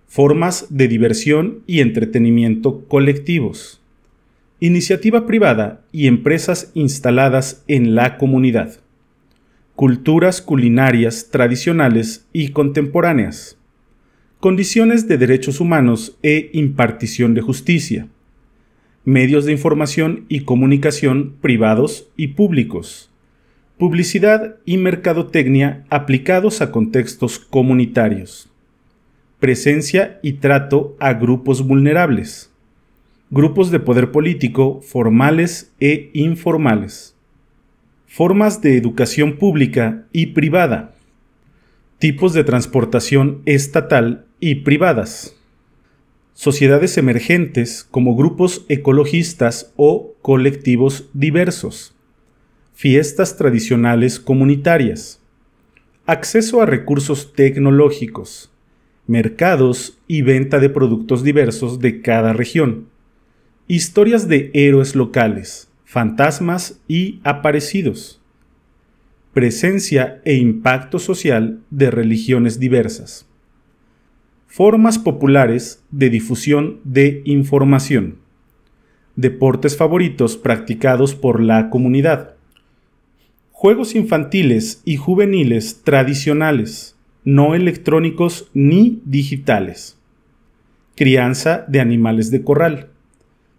Formas de diversión y entretenimiento colectivos. Iniciativa privada y empresas instaladas en la comunidad. Culturas culinarias tradicionales y contemporáneas. Condiciones de derechos humanos e impartición de justicia. Medios de información y comunicación privados y públicos. Publicidad y mercadotecnia aplicados a contextos comunitarios. Presencia y trato a grupos vulnerables. Grupos de poder político formales e informales. Formas de educación pública y privada. Tipos de transportación estatal y privadas. Sociedades emergentes como grupos ecologistas o colectivos diversos. Fiestas tradicionales comunitarias. Acceso a recursos tecnológicos. Mercados y venta de productos diversos de cada región. Historias de héroes locales, fantasmas y aparecidos. Presencia e impacto social de religiones diversas. Formas populares de difusión de información. Deportes favoritos practicados por la comunidad. Juegos infantiles y juveniles tradicionales, no electrónicos ni digitales. Crianza de animales de corral.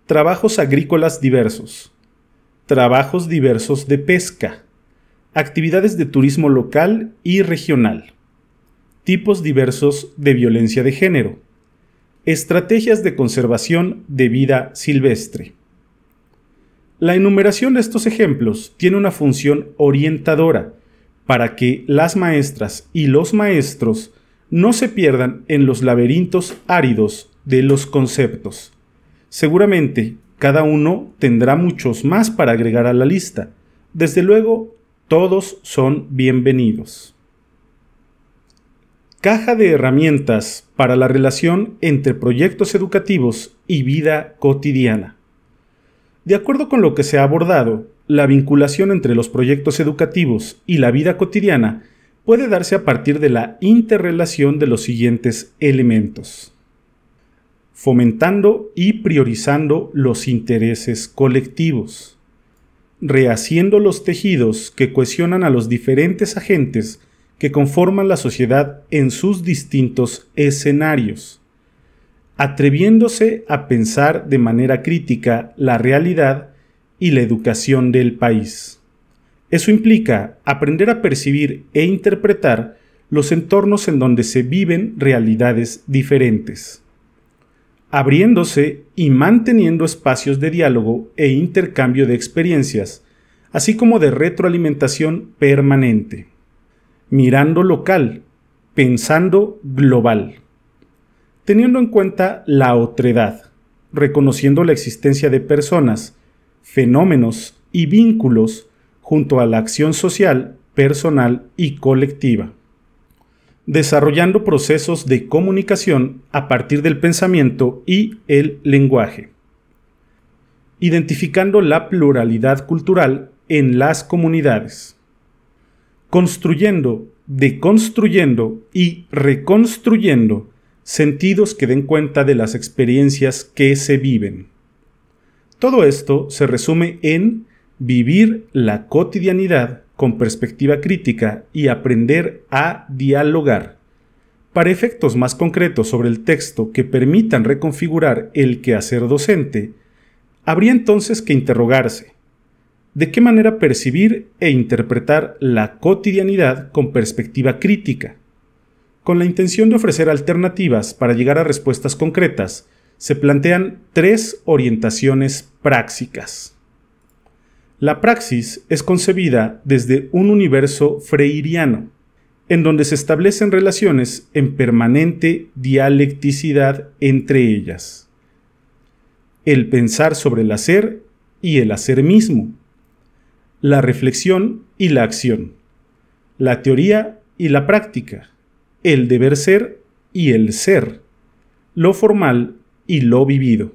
Trabajos agrícolas diversos. Trabajos diversos de pesca. Actividades de turismo local y regional. Tipos diversos de violencia de género. Estrategias de conservación de vida silvestre. La enumeración de estos ejemplos tiene una función orientadora para que las maestras y los maestros no se pierdan en los laberintos áridos de los conceptos. Seguramente cada uno tendrá muchos más para agregar a la lista. Desde luego, todos son bienvenidos. Caja de herramientas para la relación entre proyectos educativos y vida cotidiana. De acuerdo con lo que se ha abordado, la vinculación entre los proyectos educativos y la vida cotidiana puede darse a partir de la interrelación de los siguientes elementos. Fomentando y priorizando los intereses colectivos. Rehaciendo los tejidos que cohesionan a los diferentes agentes que conforman la sociedad en sus distintos escenarios. Atreviéndose a pensar de manera crítica la realidad y la educación del país. Eso implica aprender a percibir e interpretar los entornos en donde se viven realidades diferentes. Abriéndose y manteniendo espacios de diálogo e intercambio de experiencias, así como de retroalimentación permanente. Mirando local, pensando global. Teniendo en cuenta la otredad, reconociendo la existencia de personas, fenómenos y vínculos junto a la acción social, personal y colectiva. Desarrollando procesos de comunicación a partir del pensamiento y el lenguaje. Identificando la pluralidad cultural en las comunidades. Construyendo, deconstruyendo y reconstruyendo sentidos que den cuenta de las experiencias que se viven. Todo esto se resume en vivir la cotidianidad con perspectiva crítica y aprender a dialogar. Para efectos más concretos sobre el texto que permitan reconfigurar el quehacer docente, Habría entonces que interrogarse: ¿de qué manera percibir e interpretar la cotidianidad con perspectiva crítica? Con la intención de ofrecer alternativas para llegar a respuestas concretas, se plantean 3 orientaciones prácticas. La praxis es concebida desde un universo freiriano, en donde se establecen relaciones en permanente dialecticidad entre ellas. El pensar sobre el hacer y el hacer mismo, la reflexión y la acción, la teoría y la práctica, el deber ser y el ser, lo formal y lo vivido.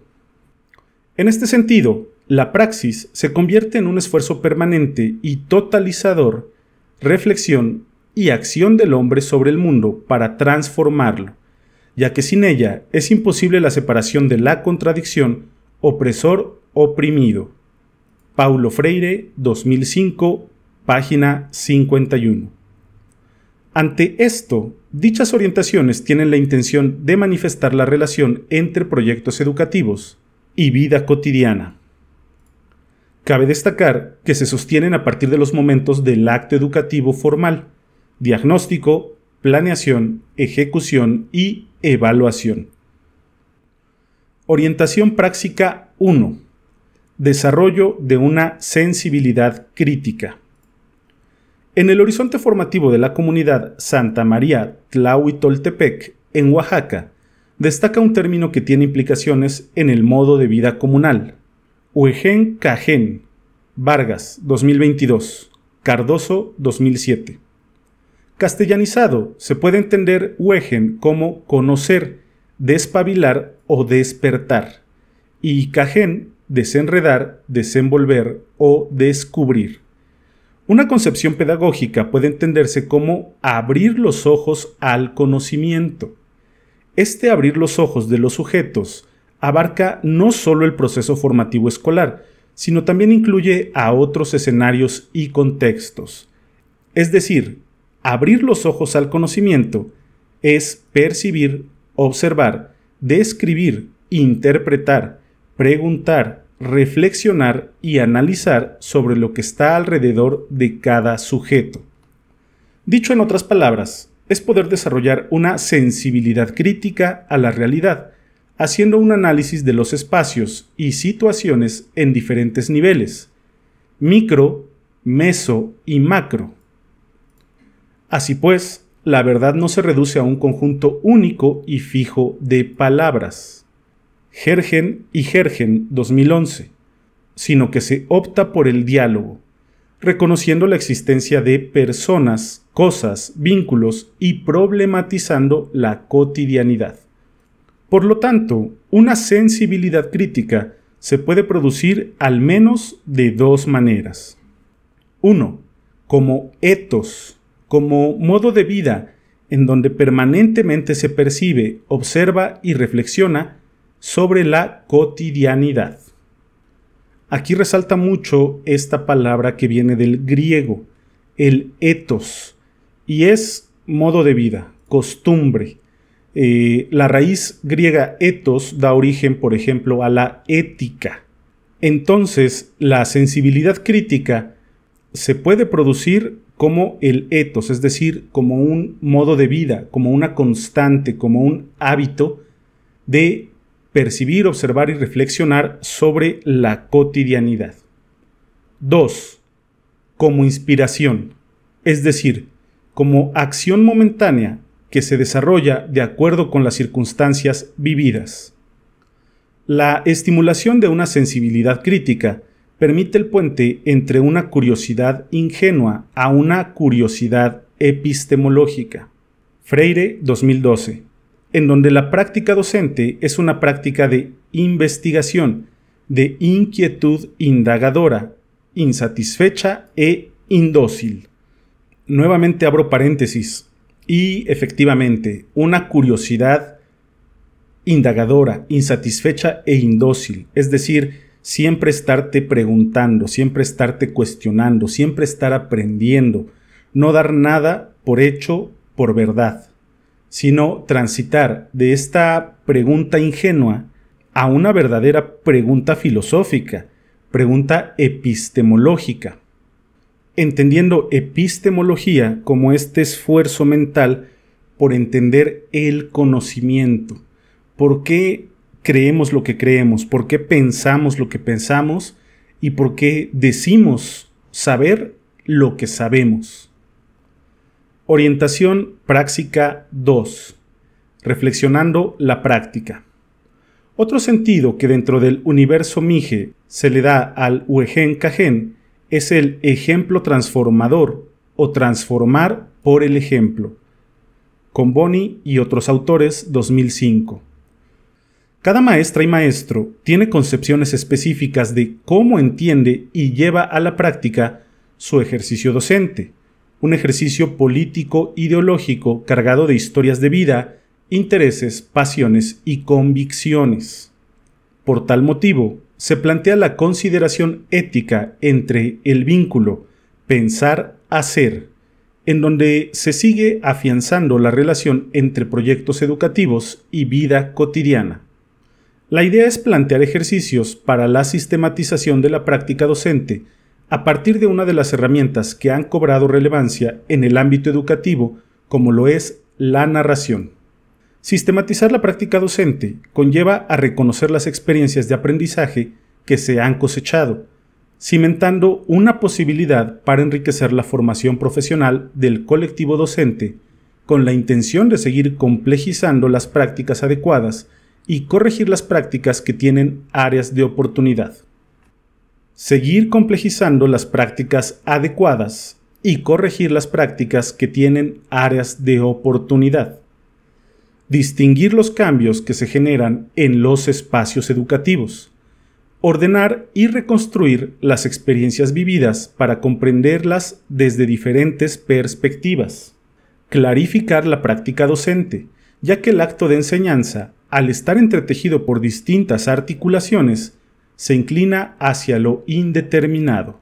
En este sentido, la praxis se convierte en un esfuerzo permanente y totalizador, reflexión y acción del hombre sobre el mundo para transformarlo, ya que sin ella es imposible la separación de la contradicción opresor-oprimido. Paulo Freire, 2005, página 51. Ante esto, dichas orientaciones tienen la intención de manifestar la relación entre proyectos educativos y vida cotidiana. Cabe destacar que se sostienen a partir de los momentos del acto educativo formal: diagnóstico, planeación, ejecución y evaluación. Orientación práctica 1. Desarrollo de una sensibilidad crítica. En el horizonte formativo de la comunidad Santa María Tlahuitoltepec, en Oaxaca, destaca un término que tiene implicaciones en el modo de vida comunal: Uegen Cajen, Vargas, 2022, Cardoso, 2007. Castellanizado, se puede entender Uegen como conocer, despabilar o despertar, y Cajen, desenredar, desenvolver o descubrir. Una concepción pedagógica puede entenderse como abrir los ojos al conocimiento. Este abrir los ojos de los sujetos abarca no solo el proceso formativo escolar, sino también incluye a otros escenarios y contextos. Es decir, abrir los ojos al conocimiento es percibir, observar, describir, interpretar, preguntar, reflexionar y analizar sobre lo que está alrededor de cada sujeto. Dicho en otras palabras, es poder desarrollar una sensibilidad crítica a la realidad, haciendo un análisis de los espacios y situaciones en diferentes niveles: micro, meso y macro. Así pues, la verdad no se reduce a un conjunto único y fijo de palabras, Gergen y Gergen, 2011, sino que se opta por el diálogo, reconociendo la existencia de personas, cosas, vínculos y problematizando la cotidianidad. Por lo tanto, una sensibilidad crítica se puede producir al menos de 2 maneras. 1. Como etos, como modo de vida, en donde permanentemente se percibe, observa y reflexiona sobre la cotidianidad. Aquí resalta mucho esta palabra que viene del griego, el etos, y es modo de vida, costumbre. La raíz griega etos da origen, por ejemplo, a la ética. Entonces, la sensibilidad crítica se puede producir como el etos, es decir, como un modo de vida, como una constante, como un hábito de percibir, observar y reflexionar sobre la cotidianidad. 2. Como inspiración, es decir, como acción momentánea que se desarrolla de acuerdo con las circunstancias vividas. La estimulación de una sensibilidad crítica permite el puente entre una curiosidad ingenua a una curiosidad epistemológica. Freire, 2012. En donde la práctica docente es una práctica de investigación, de inquietud indagadora, insatisfecha e indócil. Nuevamente abro paréntesis, y efectivamente, una curiosidad indagadora, insatisfecha e indócil, es decir, siempre estarte preguntando, siempre estarte cuestionando, siempre estar aprendiendo, no dar nada por hecho, por verdad, sino transitar de esta pregunta ingenua a una verdadera pregunta filosófica, pregunta epistemológica, entendiendo epistemología como este esfuerzo mental por entender el conocimiento. ¿Por qué creemos lo que creemos? ¿Por qué pensamos lo que pensamos? ¿Y por qué decimos saber lo que sabemos? Orientación práctica 2. Reflexionando la práctica. Otro sentido que dentro del universo Mije se le da al Uegen Kajen es el ejemplo transformador o transformar por el ejemplo. Con Boni y otros autores, 2005. Cada maestra y maestro tiene concepciones específicas de cómo entiende y lleva a la práctica su ejercicio docente, un ejercicio político ideológico cargado de historias de vida, intereses, pasiones y convicciones. Por tal motivo, se plantea la consideración ética entre el vínculo pensar-hacer, en donde se sigue afianzando la relación entre proyectos educativos y vida cotidiana. La idea es plantear ejercicios para la sistematización de la práctica docente a partir de una de las herramientas que han cobrado relevancia en el ámbito educativo, como lo es la narración. Sistematizar la práctica docente conlleva a reconocer las experiencias de aprendizaje que se han cosechado, cimentando una posibilidad para enriquecer la formación profesional del colectivo docente, con la intención de seguir complejizando las prácticas adecuadas y corregir las prácticas que tienen áreas de oportunidad. Seguir complejizando las prácticas adecuadas y corregir las prácticas que tienen áreas de oportunidad. Distinguir los cambios que se generan en los espacios educativos. Ordenar y reconstruir las experiencias vividas para comprenderlas desde diferentes perspectivas. Clarificar la práctica docente, ya que el acto de enseñanza, al estar entretejido por distintas articulaciones, se inclina hacia lo indeterminado.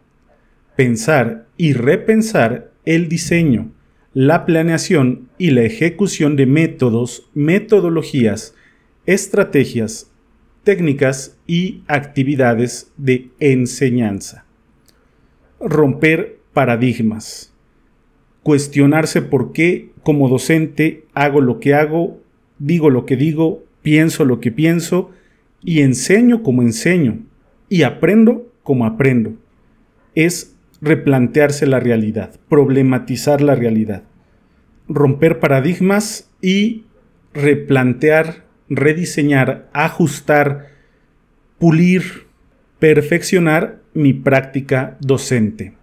Pensar y repensar el diseño, la planeación y la ejecución de métodos, metodologías, estrategias, técnicas y actividades de enseñanza. Romper paradigmas. Cuestionarse por qué, como docente, hago lo que hago, digo lo que digo, pienso lo que pienso y enseño como enseño y aprendo como aprendo. Es replantearse la realidad, problematizar la realidad, romper paradigmas y replantear, rediseñar, ajustar, pulir, perfeccionar mi práctica docente.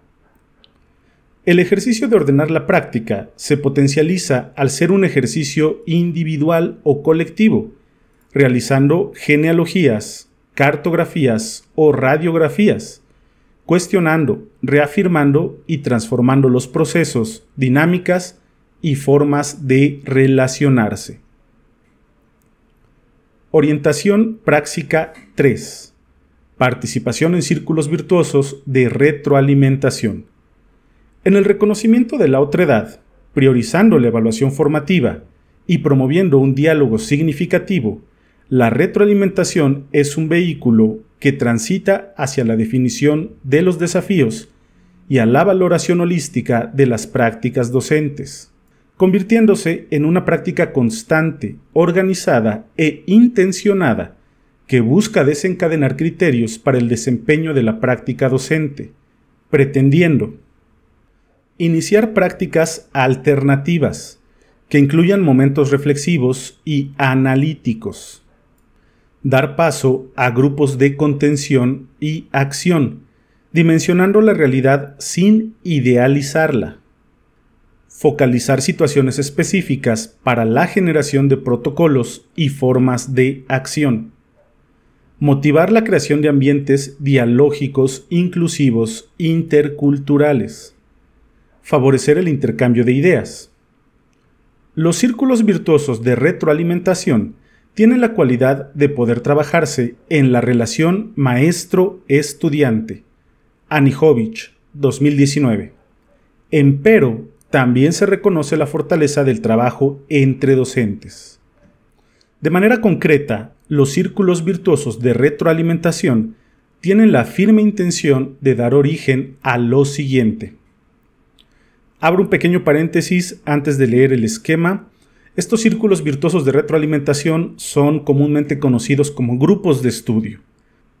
El ejercicio de ordenar la práctica se potencializa al ser un ejercicio individual o colectivo, realizando genealogías, cartografías o radiografías, cuestionando, reafirmando y transformando los procesos, dinámicas y formas de relacionarse. Orientación práctica 3. Participación en círculos virtuosos de retroalimentación. En el reconocimiento de la otredad, priorizando la evaluación formativa y promoviendo un diálogo significativo, la retroalimentación es un vehículo que transita hacia la definición de los desafíos y a la valoración holística de las prácticas docentes, convirtiéndose en una práctica constante, organizada e intencionada que busca desencadenar criterios para el desempeño de la práctica docente, pretendiendo iniciar prácticas alternativas que incluyan momentos reflexivos y analíticos, dar paso a grupos de contención y acción, dimensionando la realidad sin idealizarla, focalizar situaciones específicas para la generación de protocolos y formas de acción, motivar la creación de ambientes dialógicos, inclusivos, interculturales, favorecer el intercambio de ideas. Los círculos virtuosos de retroalimentación tienen la cualidad de poder trabajarse en la relación maestro-estudiante. Anijovic, 2019. Empero, también se reconoce la fortaleza del trabajo entre docentes. De manera concreta, los círculos virtuosos de retroalimentación tienen la firme intención de dar origen a lo siguiente. Abro un pequeño paréntesis antes de leer el esquema. Estos círculos virtuosos de retroalimentación son comúnmente conocidos como grupos de estudio.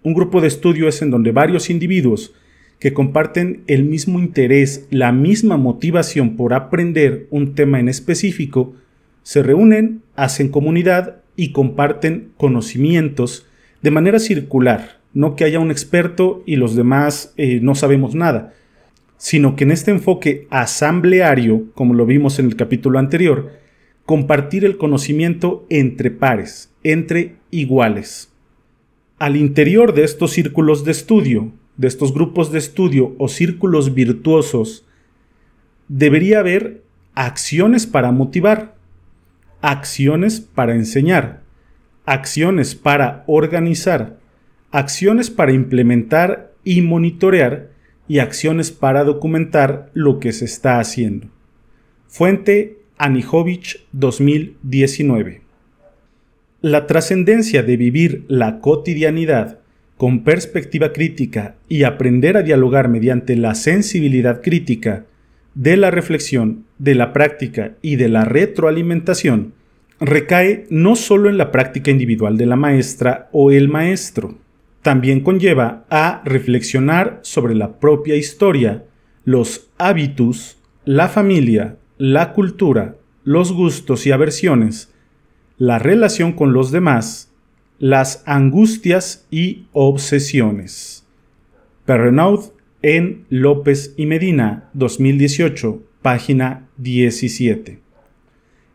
Un grupo de estudio es en donde varios individuos que comparten el mismo interés, la misma motivación por aprender un tema en específico, se reúnen, hacen comunidad y comparten conocimientos de manera circular, no que haya un experto y los demás no sabemos nada, sino que en este enfoque asambleario, como lo vimos en el capítulo anterior, compartir el conocimiento entre pares, entre iguales. Al interior de estos círculos de estudio, de estos grupos de estudio o círculos virtuosos, debería haber acciones para motivar, acciones para enseñar, acciones para organizar, acciones para implementar y monitorear y acciones para documentar lo que se está haciendo. Fuente Anijovic 2019. La trascendencia de vivir la cotidianidad con perspectiva crítica y aprender a dialogar mediante la sensibilidad crítica de la reflexión, de la práctica y de la retroalimentación recae no solo en la práctica individual de la maestra o el maestro, también conlleva a reflexionar sobre la propia historia, los hábitos, la familia, la cultura, los gustos y aversiones, la relación con los demás, las angustias y obsesiones. Perrenaud en López y Medina, 2018, página 17.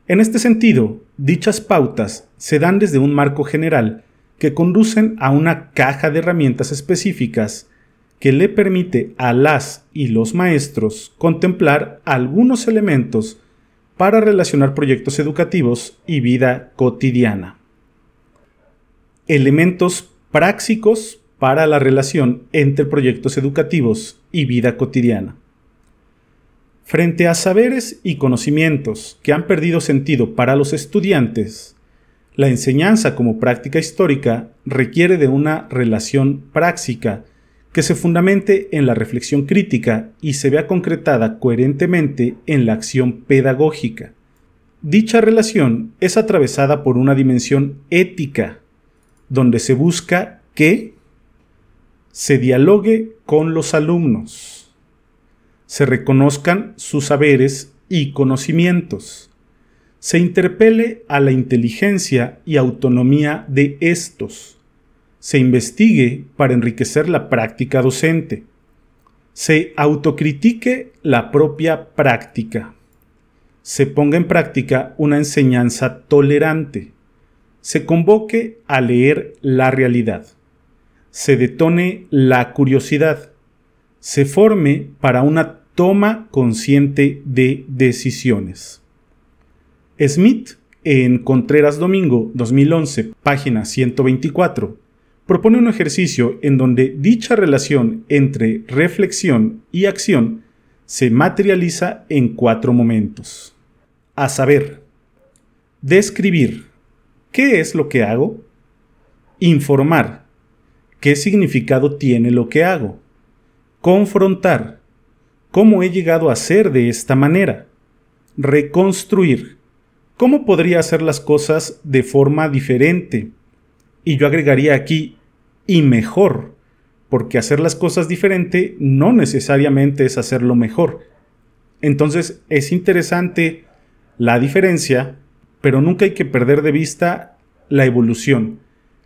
En este sentido, dichas pautas se dan desde un marco general que conducen a una caja de herramientas específicas que le permite a las y los maestros contemplar algunos elementos para relacionar proyectos educativos y vida cotidiana. Elementos prácticos para la relación entre proyectos educativos y vida cotidiana. Frente a saberes y conocimientos que han perdido sentido para los estudiantes, la enseñanza como práctica histórica requiere de una relación práctica que se fundamente en la reflexión crítica y se vea concretada coherentemente en la acción pedagógica. Dicha relación es atravesada por una dimensión ética, donde se busca que se dialogue con los alumnos, se reconozcan sus saberes y conocimientos, se interpele a la inteligencia y autonomía de estos, se investigue para enriquecer la práctica docente, se autocritique la propia práctica, se ponga en práctica una enseñanza tolerante, se convoque a leer la realidad, se detone la curiosidad, se forme para una toma consciente de decisiones. Smith, en Contreras Domingo, 2011, página 124, propone un ejercicio en donde dicha relación entre reflexión y acción se materializa en 4 momentos. A saber, describir qué es lo que hago, informar qué significado tiene lo que hago, confrontar cómo he llegado a ser de esta manera, reconstruir cómo podría hacer las cosas de forma diferente. Y yo agregaría aquí, y mejor, porque hacer las cosas diferente no necesariamente es hacerlo mejor. Entonces es interesante la diferencia, pero nunca hay que perder de vista la evolución,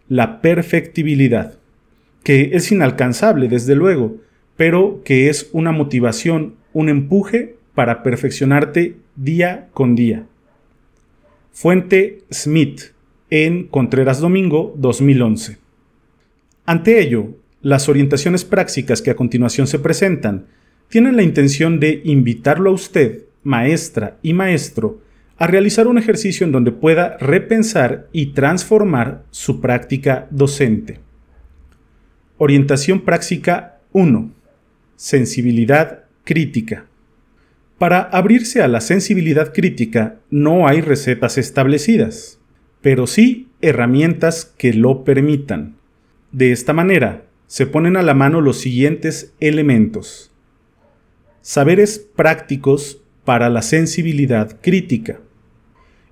la perfectibilidad, que es inalcanzable desde luego, pero que es una motivación, un empuje para perfeccionarte día con día. Fuente Smith, en Contreras Domingo, 2011. Ante ello, las orientaciones prácticas que a continuación se presentan tienen la intención de invitarlo a usted, maestra y maestro, a realizar un ejercicio en donde pueda repensar y transformar su práctica docente. Orientación práctica 1. Sensibilidad crítica. Para abrirse a la sensibilidad crítica no hay recetas establecidas, pero sí herramientas que lo permitan. De esta manera, se ponen a la mano los siguientes elementos. Saberes prácticos para la sensibilidad crítica.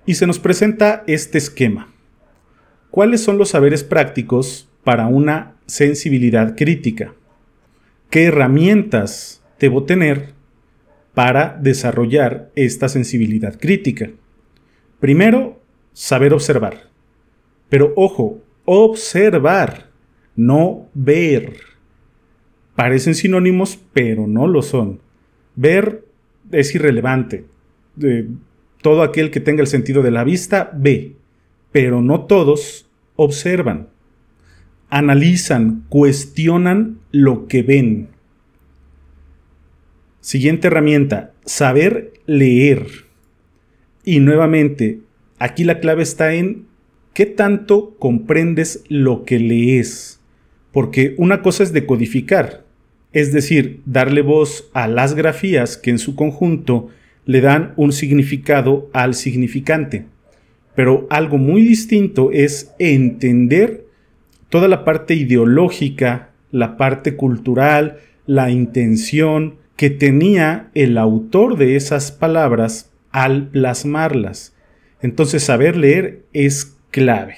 Y se nos presenta este esquema. ¿Cuáles son los saberes prácticos para una sensibilidad crítica? ¿Qué herramientas debo tener para desarrollar esta sensibilidad crítica? Primero, saber observar. Pero ojo, observar, no ver. Parecen sinónimos, pero no lo son. Ver es irrelevante. Todo aquel que tenga el sentido de la vista ve, pero no todos observan. Analizan, cuestionan lo que ven. Siguiente herramienta, saber leer. Y nuevamente, aquí la clave está en qué tanto comprendes lo que lees. Porque una cosa es decodificar, es decir, darle voz a las grafías que en su conjunto le dan un significado al significante. Pero algo muy distinto es entender toda la parte ideológica, la parte cultural, la intención que tenía el autor de esas palabras al plasmarlas. Entonces, saber leer es clave.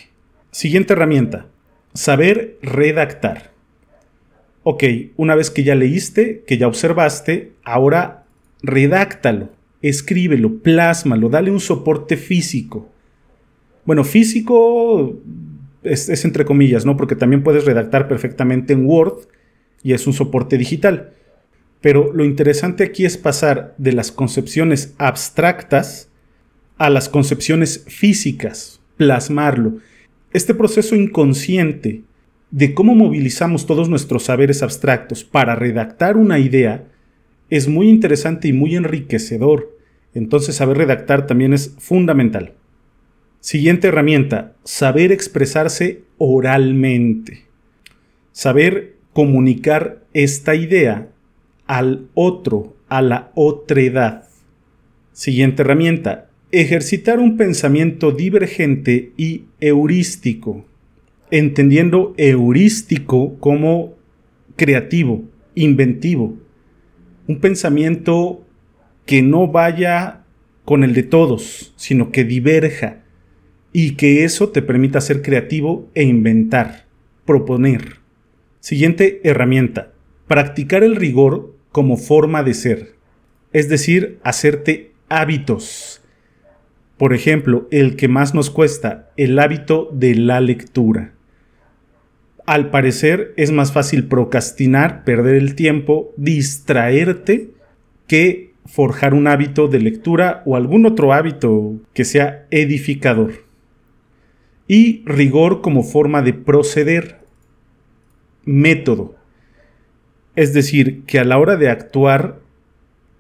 Siguiente herramienta, saber redactar. Ok, una vez que ya leíste, que ya observaste, ahora redáctalo, escríbelo, plásmalo, dale un soporte físico. Bueno, físico es entre comillas, ¿no? Porque también puedes redactar perfectamente en Word y es un soporte digital. Pero lo interesante aquí es pasar de las concepciones abstractas a las concepciones físicas, plasmarlo. Este proceso inconsciente de cómo movilizamos todos nuestros saberes abstractos para redactar una idea es muy interesante y muy enriquecedor. Entonces, saber redactar también es fundamental. Siguiente herramienta, saber expresarse oralmente. Saber comunicar esta idea al otro, a la otredad. Siguiente herramienta, ejercitar un pensamiento divergente y heurístico. Entendiendo heurístico como creativo, inventivo. Un pensamiento que no vaya con el de todos, sino que diverja. Y que eso te permita ser creativo e inventar, proponer. Siguiente herramienta, practicar el rigor como forma de ser, es decir, hacerte hábitos. Por ejemplo, el que más nos cuesta, el hábito de la lectura. Al parecer es más fácil procrastinar, perder el tiempo, distraerte, que forjar un hábito de lectura o algún otro hábito que sea edificador. Y rigor como forma de proceder, método. Es decir, que a la hora de actuar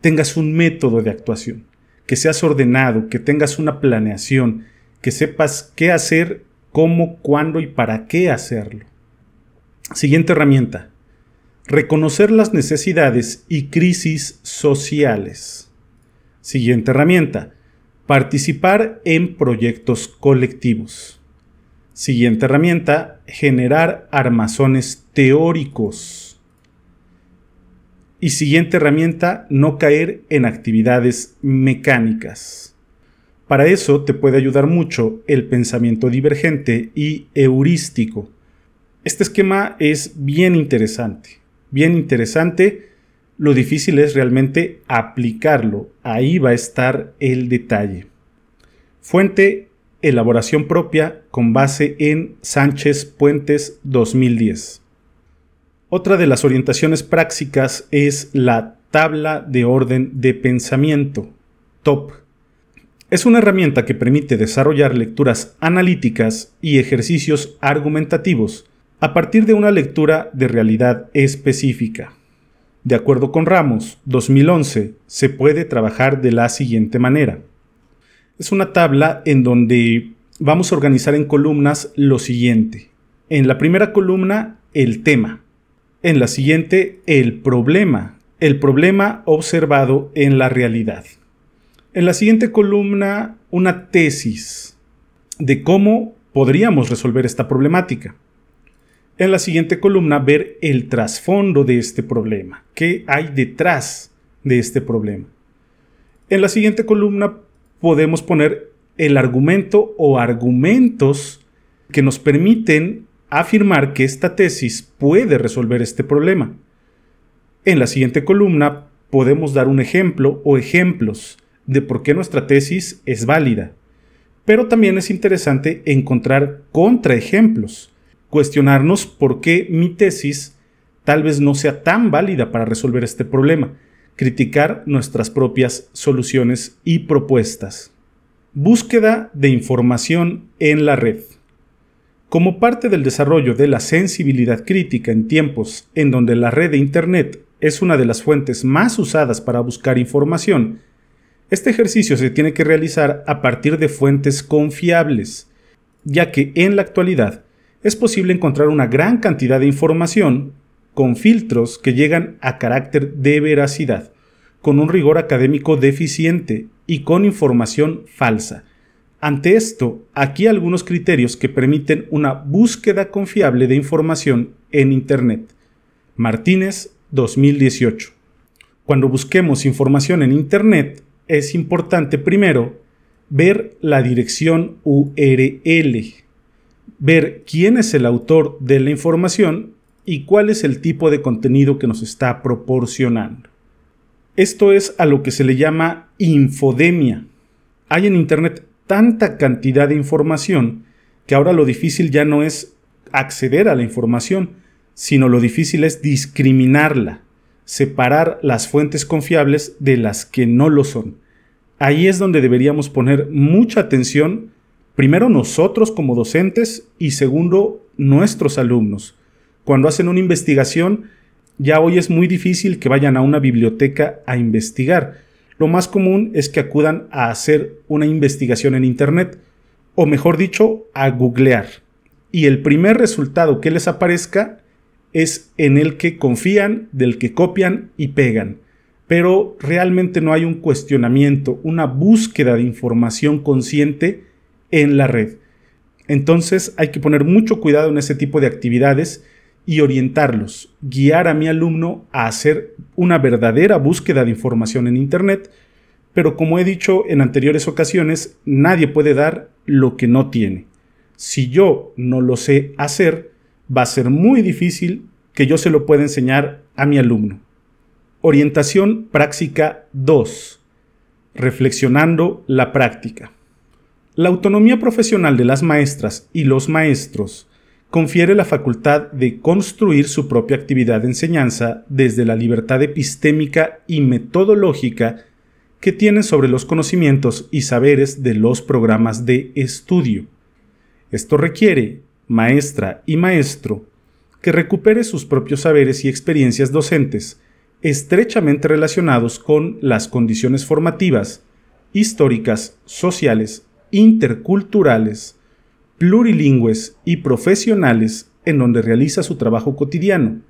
tengas un método de actuación, que seas ordenado, que tengas una planeación, que sepas qué hacer, cómo, cuándo y para qué hacerlo. Siguiente herramienta, reconocer las necesidades y crisis sociales. Siguiente herramienta, participar en proyectos colectivos. Siguiente herramienta, generar armazones teóricos. Y siguiente herramienta, no caer en actividades mecánicas. Para eso te puede ayudar mucho el pensamiento divergente y heurístico. Este esquema es bien interesante. Lo difícil es realmente aplicarlo. Ahí va a estar el detalle. Fuente, elaboración propia con base en Sánchez Puentes 2010. Otra de las orientaciones prácticas es la tabla de orden de pensamiento, TOP. Es una herramienta que permite desarrollar lecturas analíticas y ejercicios argumentativos a partir de una lectura de realidad específica. De acuerdo con Ramos, 2011, se puede trabajar de la siguiente manera. Es una tabla en donde vamos a organizar en columnas lo siguiente. En la primera columna, el tema. En la siguiente, el problema observado en la realidad. En la siguiente columna, una tesis de cómo podríamos resolver esta problemática. En la siguiente columna, ver el trasfondo de este problema. ¿Qué hay detrás de este problema? En la siguiente columna podemos poner el argumento o argumentos que nos permiten afirmar que esta tesis puede resolver este problema. En la siguiente columna podemos dar un ejemplo o ejemplos de por qué nuestra tesis es válida. Pero también es interesante encontrar contraejemplos, cuestionarnos por qué mi tesis tal vez no sea tan válida para resolver este problema, criticar nuestras propias soluciones y propuestas. Búsqueda de información en la red. Como parte del desarrollo de la sensibilidad crítica en tiempos en donde la red de Internet es una de las fuentes más usadas para buscar información, este ejercicio se tiene que realizar a partir de fuentes confiables, ya que en la actualidad es posible encontrar una gran cantidad de información con filtros que llegan a carácter de veracidad, con un rigor académico deficiente y con información falsa. Ante esto, aquí hay algunos criterios que permiten una búsqueda confiable de información en Internet. Martínez, 2018. Cuando busquemos información en Internet, es importante primero ver la dirección URL, ver quién es el autor de la información y cuál es el tipo de contenido que nos está proporcionando. Esto es a lo que se le llama infodemia. Hay en Internet tanta cantidad de información que ahora lo difícil ya no es acceder a la información, sino lo difícil es discriminarla, separar las fuentes confiables de las que no lo son. Ahí es donde deberíamos poner mucha atención, primero nosotros como docentes y segundo nuestros alumnos. Cuando hacen una investigación, ya hoy es muy difícil que vayan a una biblioteca a investigar. Lo más común es que acudan a hacer una investigación en Internet, o mejor dicho, a googlear. Y el primer resultado que les aparezca es en el que confían, del que copian y pegan. Pero realmente no hay un cuestionamiento, una búsqueda de información consciente en la red. Entonces hay que poner mucho cuidado en ese tipo de actividades y orientarlos, guiar a mi alumno a hacer una verdadera búsqueda de información en Internet, pero como he dicho en anteriores ocasiones, nadie puede dar lo que no tiene. Si yo no lo sé hacer, va a ser muy difícil que yo se lo pueda enseñar a mi alumno. Orientación práctica 2. Reflexionando la práctica. La autonomía profesional de las maestras y los maestros confiere la facultad de construir su propia actividad de enseñanza desde la libertad epistémica y metodológica que tienen sobre los conocimientos y saberes de los programas de estudio. Esto requiere, maestra y maestro, que recupere sus propios saberes y experiencias docentes estrechamente relacionados con las condiciones formativas, históricas, sociales, interculturales, plurilingües y profesionales en donde realiza su trabajo cotidiano,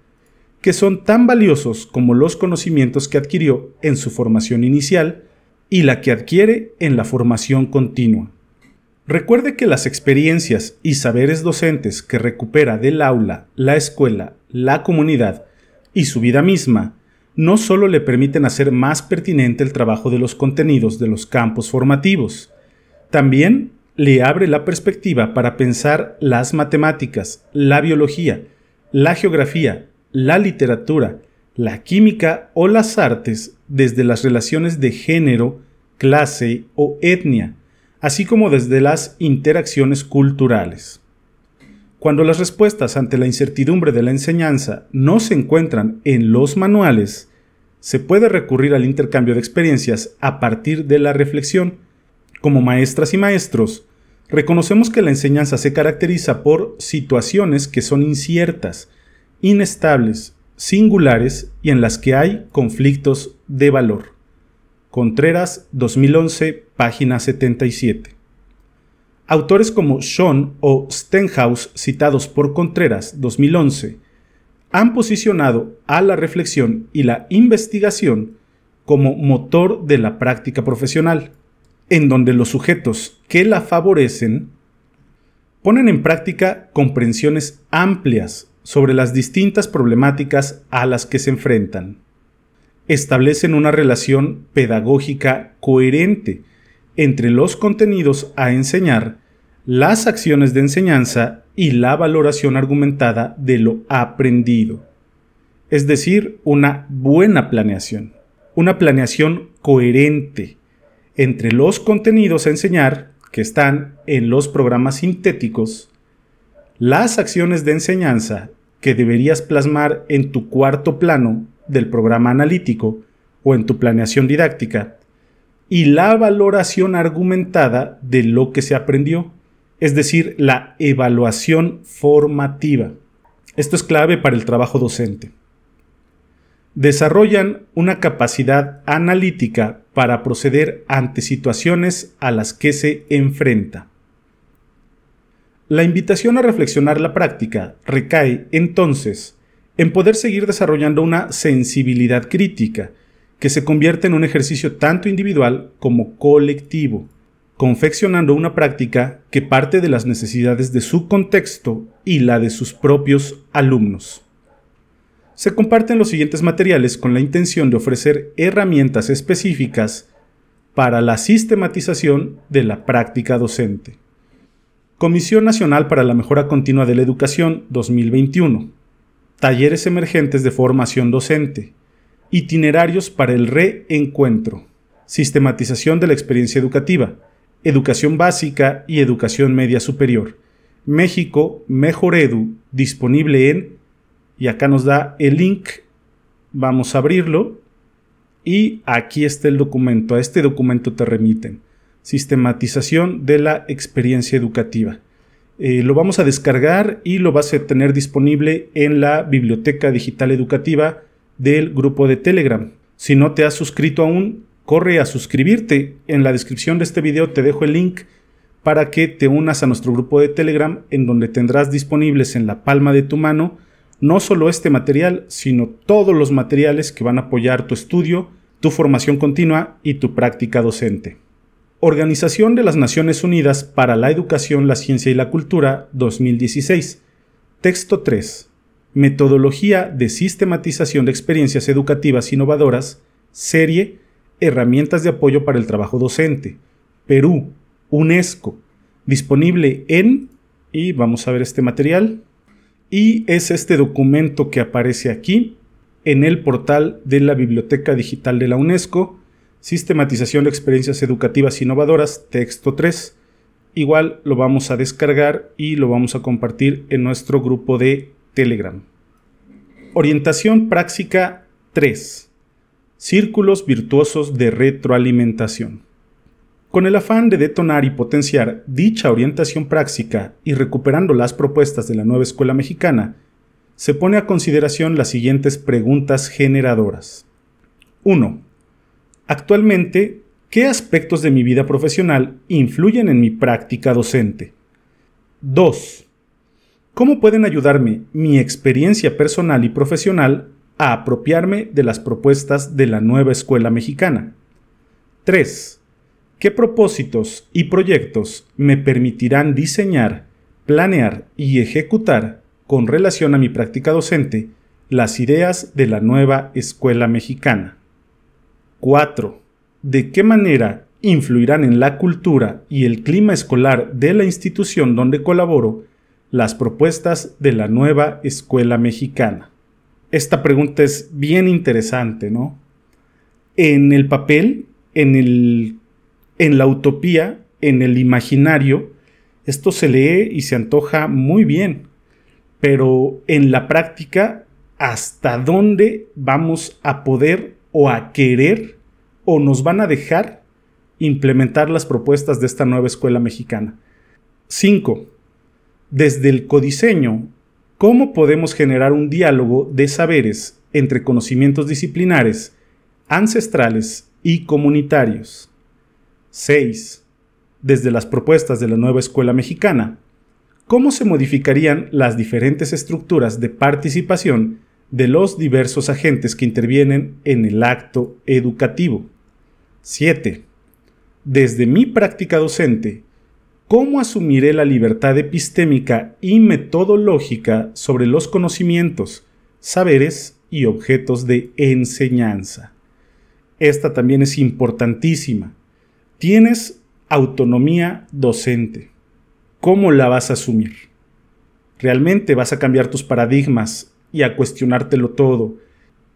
que son tan valiosos como los conocimientos que adquirió en su formación inicial y la que adquiere en la formación continua. Recuerde que las experiencias y saberes docentes que recupera del aula, la escuela, la comunidad y su vida misma no solo le permiten hacer más pertinente el trabajo de los contenidos de los campos formativos, también le abre la perspectiva para pensar las matemáticas, la biología, la geografía, la literatura, la química o las artes desde las relaciones de género, clase o etnia, así como desde las interacciones culturales. Cuando las respuestas ante la incertidumbre de la enseñanza no se encuentran en los manuales, se puede recurrir al intercambio de experiencias a partir de la reflexión. Como maestras y maestros, reconocemos que la enseñanza se caracteriza por situaciones que son inciertas, inestables, singulares y en las que hay conflictos de valor. Contreras, 2011, página 77. Autores como Schoen o Stenhouse, citados por Contreras, 2011, han posicionado a la reflexión y la investigación como motor de la práctica profesional, en donde los sujetos que la favorecen Ponen en práctica comprensiones amplias sobre las distintas problemáticas a las que se enfrentan. Establecen una relación pedagógica coherente entre los contenidos a enseñar, las acciones de enseñanza y la valoración argumentada de lo aprendido. Es decir, una buena planeación, una planeación coherente entre los contenidos a enseñar que están en los programas sintéticos, las acciones de enseñanza que deberías plasmar en tu cuarto plano del programa analítico o en tu planeación didáctica, y la valoración argumentada de lo que se aprendió, es decir, la evaluación formativa. Esto es clave para el trabajo docente. Desarrollan una capacidad analítica para proceder ante situaciones a las que se enfrenta. La invitación a reflexionar la práctica recae, entonces, en poder seguir desarrollando una sensibilidad crítica que se convierte en un ejercicio tanto individual como colectivo, confeccionando una práctica que parte de las necesidades de su contexto y la de sus propios alumnos. Se comparten los siguientes materiales con la intención de ofrecer herramientas específicas para la sistematización de la práctica docente. Comisión Nacional para la Mejora Continua de la Educación 2021. Talleres emergentes de formación docente. Itinerarios para el reencuentro. Sistematización de la experiencia educativa. Educación básica y educación media superior. México Mejoredu, disponible en... Y acá nos da el link, vamos a abrirlo y aquí está el documento. A este documento te remiten. Sistematización de la experiencia educativa. Lo vamos a descargar y lo vas a tener disponible en la Biblioteca Digital Educativa del grupo de Telegram. Si no te has suscrito aún, corre a suscribirte. En la descripción de este video te dejo el link para que te unas a nuestro grupo de Telegram, en donde tendrás disponibles en la palma de tu mano no solo este material, sino todos los materiales que van a apoyar tu estudio, tu formación continua y tu práctica docente. Organización de las Naciones Unidas para la Educación, la Ciencia y la Cultura 2016. Texto 3. Metodología de sistematización de experiencias educativas innovadoras, serie Herramientas de apoyo para el trabajo docente. Perú, UNESCO. Disponible en... Y vamos a ver este material. Y es este documento que aparece aquí en el portal de la Biblioteca Digital de la UNESCO, Sistematización de Experiencias Educativas Innovadoras, texto 3. Igual lo vamos a descargar y lo vamos a compartir en nuestro grupo de Telegram. Orientación práctica 3. Círculos virtuosos de retroalimentación. Con el afán de detonar y potenciar dicha orientación práctica y recuperando las propuestas de la nueva escuela mexicana, se pone a consideración las siguientes preguntas generadoras. 1. Actualmente, ¿qué aspectos de mi vida profesional influyen en mi práctica docente? 2. ¿Cómo pueden ayudarme mi experiencia personal y profesional a apropiarme de las propuestas de la nueva escuela mexicana? 3. ¿Qué propósitos y proyectos me permitirán diseñar, planear y ejecutar con relación a mi práctica docente las ideas de la nueva escuela mexicana? 4. ¿De qué manera influirán en la cultura y el clima escolar de la institución donde colaboro las propuestas de la nueva escuela mexicana? Esta pregunta es bien interesante, ¿no? En el papel, en la utopía, en el imaginario, esto se lee y se antoja muy bien, pero en la práctica, ¿hasta dónde vamos a poder o a querer o nos van a dejar implementar las propuestas de esta nueva escuela mexicana? 5. Desde el codiseño, ¿cómo podemos generar un diálogo de saberes entre conocimientos disciplinares, ancestrales y comunitarios? 6. Desde las propuestas de la nueva escuela mexicana, ¿cómo se modificarían las diferentes estructuras de participación de los diversos agentes que intervienen en el acto educativo? 7. Desde mi práctica docente, ¿Cómo asumiré la libertad epistémica y metodológica sobre los conocimientos, saberes y objetos de enseñanza? Esta también es importantísima. Tienes autonomía docente. ¿Cómo la vas a asumir? ¿Realmente vas a cambiar tus paradigmas y a cuestionártelo todo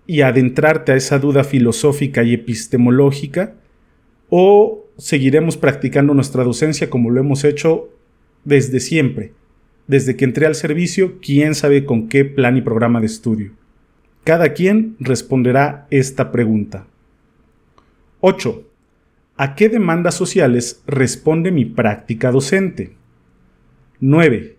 y a adentrarte a esa duda filosófica y epistemológica? ¿O seguiremos practicando nuestra docencia como lo hemos hecho desde siempre? Desde que entré al servicio, quién sabe con qué plan y programa de estudio. Cada quien responderá esta pregunta. 8. ¿A qué demandas sociales responde mi práctica docente? 9.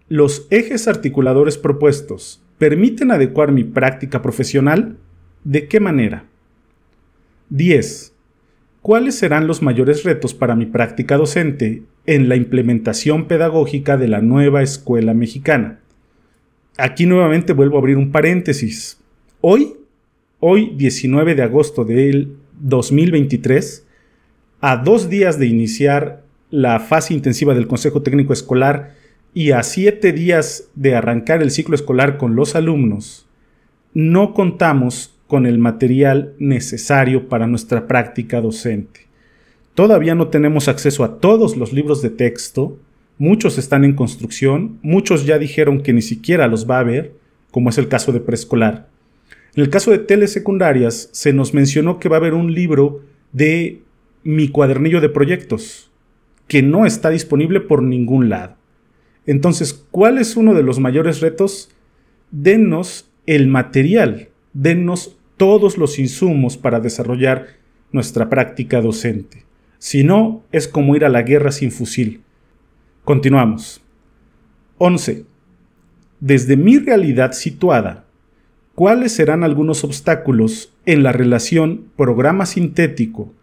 ¿Los ejes articuladores propuestos permiten adecuar mi práctica profesional? ¿De qué manera? 10. ¿Cuáles serán los mayores retos para mi práctica docente en la implementación pedagógica de la nueva escuela mexicana? Aquí nuevamente vuelvo a abrir un paréntesis. Hoy 19 de agosto del 2023, a 2 días de iniciar la fase intensiva del Consejo Técnico Escolar y a 7 días de arrancar el ciclo escolar con los alumnos, no contamos con el material necesario para nuestra práctica docente. Todavía no tenemos acceso a todos los libros de texto, muchos están en construcción, muchos ya dijeron que ni siquiera los va a ver, como es el caso de preescolar. En el caso de telesecundarias, se nos mencionó que va a haber un libro de mi cuadernillo de proyectos, que no está disponible por ningún lado. Entonces, ¿cuál es uno de los mayores retos? Dennos el material, dennos todos los insumos para desarrollar nuestra práctica docente. Si no, es como ir a la guerra sin fusil. Continuamos. 11. Desde mi realidad situada, ¿cuáles serán algunos obstáculos en la relación programa sintético,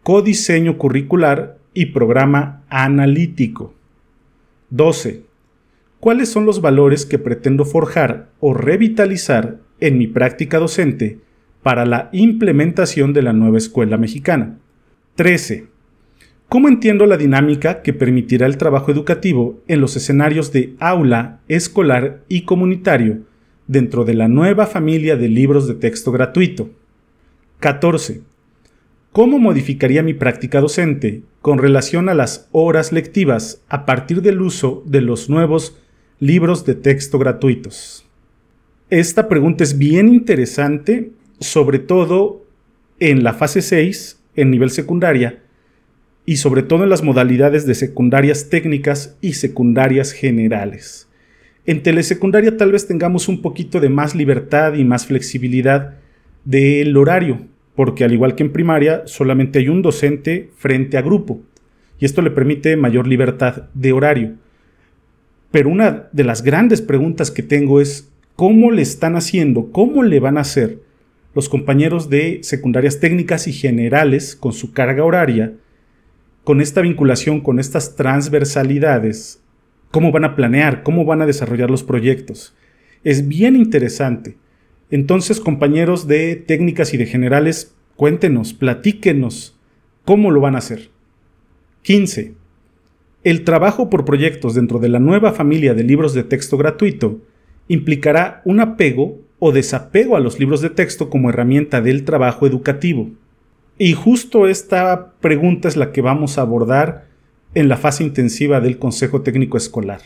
codiseño curricular y programa analítico? 12. ¿Cuáles son los valores que pretendo forjar o revitalizar en mi práctica docente para la implementación de la nueva escuela mexicana? 13. ¿Cómo entiendo la dinámica que permitirá el trabajo educativo en los escenarios de aula, escolar y comunitario dentro de la nueva familia de libros de texto gratuito? 14. ¿Cómo modificaría mi práctica docente con relación a las horas lectivas a partir del uso de los nuevos libros de texto gratuitos? Esta pregunta es bien interesante, sobre todo en la fase 6, en nivel secundaria, y sobre todo en las modalidades de secundarias técnicas y secundarias generales. En telesecundaria tal vez tengamos un poquito de más libertad y más flexibilidad del horario, porque al igual que en primaria solamente hay un docente frente a grupo y esto le permite mayor libertad de horario. Pero una de las grandes preguntas que tengo es ¿cómo le están haciendo, cómo le van a hacer los compañeros de secundarias técnicas y generales con su carga horaria, con esta vinculación, con estas transversalidades? ¿Cómo van a planear? ¿Cómo van a desarrollar los proyectos? Es bien interesante. Entonces, compañeros de técnicas y de generales, cuéntenos, platíquenos cómo lo van a hacer. 15. El trabajo por proyectos dentro de la nueva familia de libros de texto gratuito implicará un apego o desapego a los libros de texto como herramienta del trabajo educativo. Y justo esta pregunta es la que vamos a abordar en la fase intensiva del Consejo Técnico Escolar.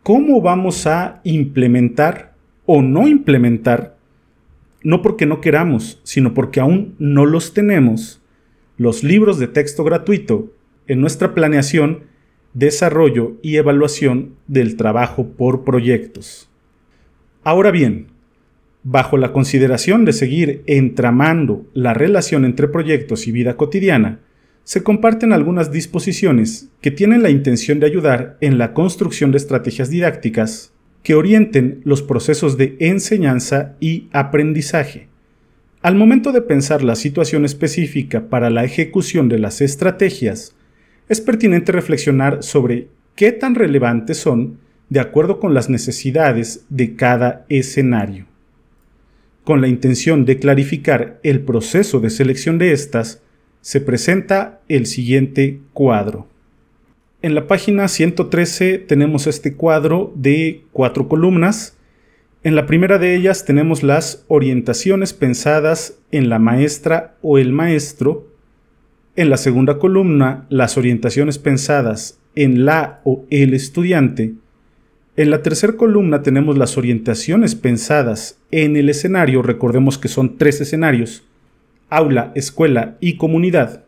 ¿Cómo vamos a implementar o no implementar, no porque no queramos, sino porque aún no los tenemos, los libros de texto gratuito en nuestra planeación, desarrollo y evaluación del trabajo por proyectos? Ahora bien, bajo la consideración de seguir entramando la relación entre proyectos y vida cotidiana, se comparten algunas disposiciones que tienen la intención de ayudar en la construcción de estrategias didácticas que orienten los procesos de enseñanza y aprendizaje. Al momento de pensar la situación específica para la ejecución de las estrategias, es pertinente reflexionar sobre qué tan relevantes son de acuerdo con las necesidades de cada escenario. Con la intención de clarificar el proceso de selección de estas, se presenta el siguiente cuadro. En la página 113 tenemos este cuadro de 4 columnas. En la primera de ellas tenemos las orientaciones pensadas en la maestra o el maestro. En la segunda columna, las orientaciones pensadas en la o el estudiante. En la tercera columna tenemos las orientaciones pensadas en el escenario. Recordemos que son 3 escenarios: aula, escuela y comunidad.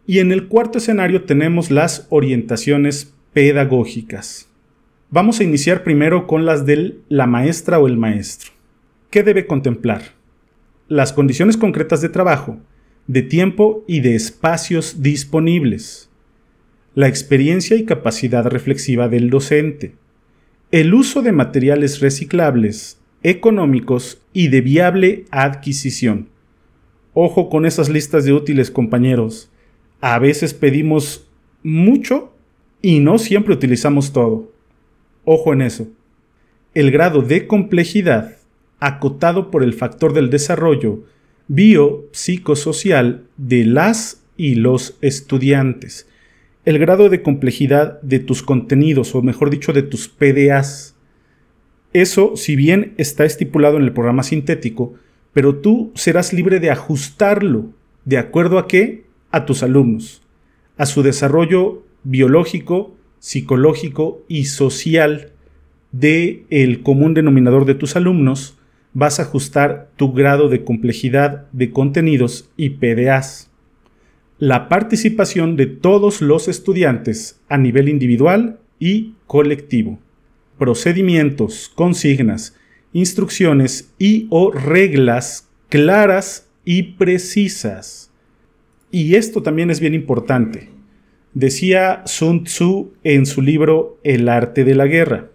Y en el cuarto escenario tenemos las orientaciones pedagógicas. Vamos a iniciar primero con las de la maestra o el maestro. ¿Qué debe contemplar? Las condiciones concretas de trabajo, de tiempo y de espacios disponibles. La experiencia y capacidad reflexiva del docente. El uso de materiales reciclables, económicos y de viable adquisición. Ojo con esas listas de útiles, compañeros. A veces pedimos mucho y no siempre utilizamos todo. Ojo en eso. El grado de complejidad, acotado por el factor del desarrollo biopsicosocial de las y los estudiantes. El grado de complejidad de tus contenidos, o mejor dicho, de tus PDAs. Eso, si bien está estipulado en el programa sintético, pero tú serás libre de ajustarlo. ¿De acuerdo a qué? A tus alumnos, a su desarrollo biológico, psicológico y social del común denominador de tus alumnos. Vas a ajustar tu grado de complejidad de contenidos y PDAs. La participación de todos los estudiantes a nivel individual y colectivo. Procedimientos, consignas, instrucciones y o reglas claras y precisas. Y esto también es bien importante. Decía Sun Tzu en su libro El arte de la guerra: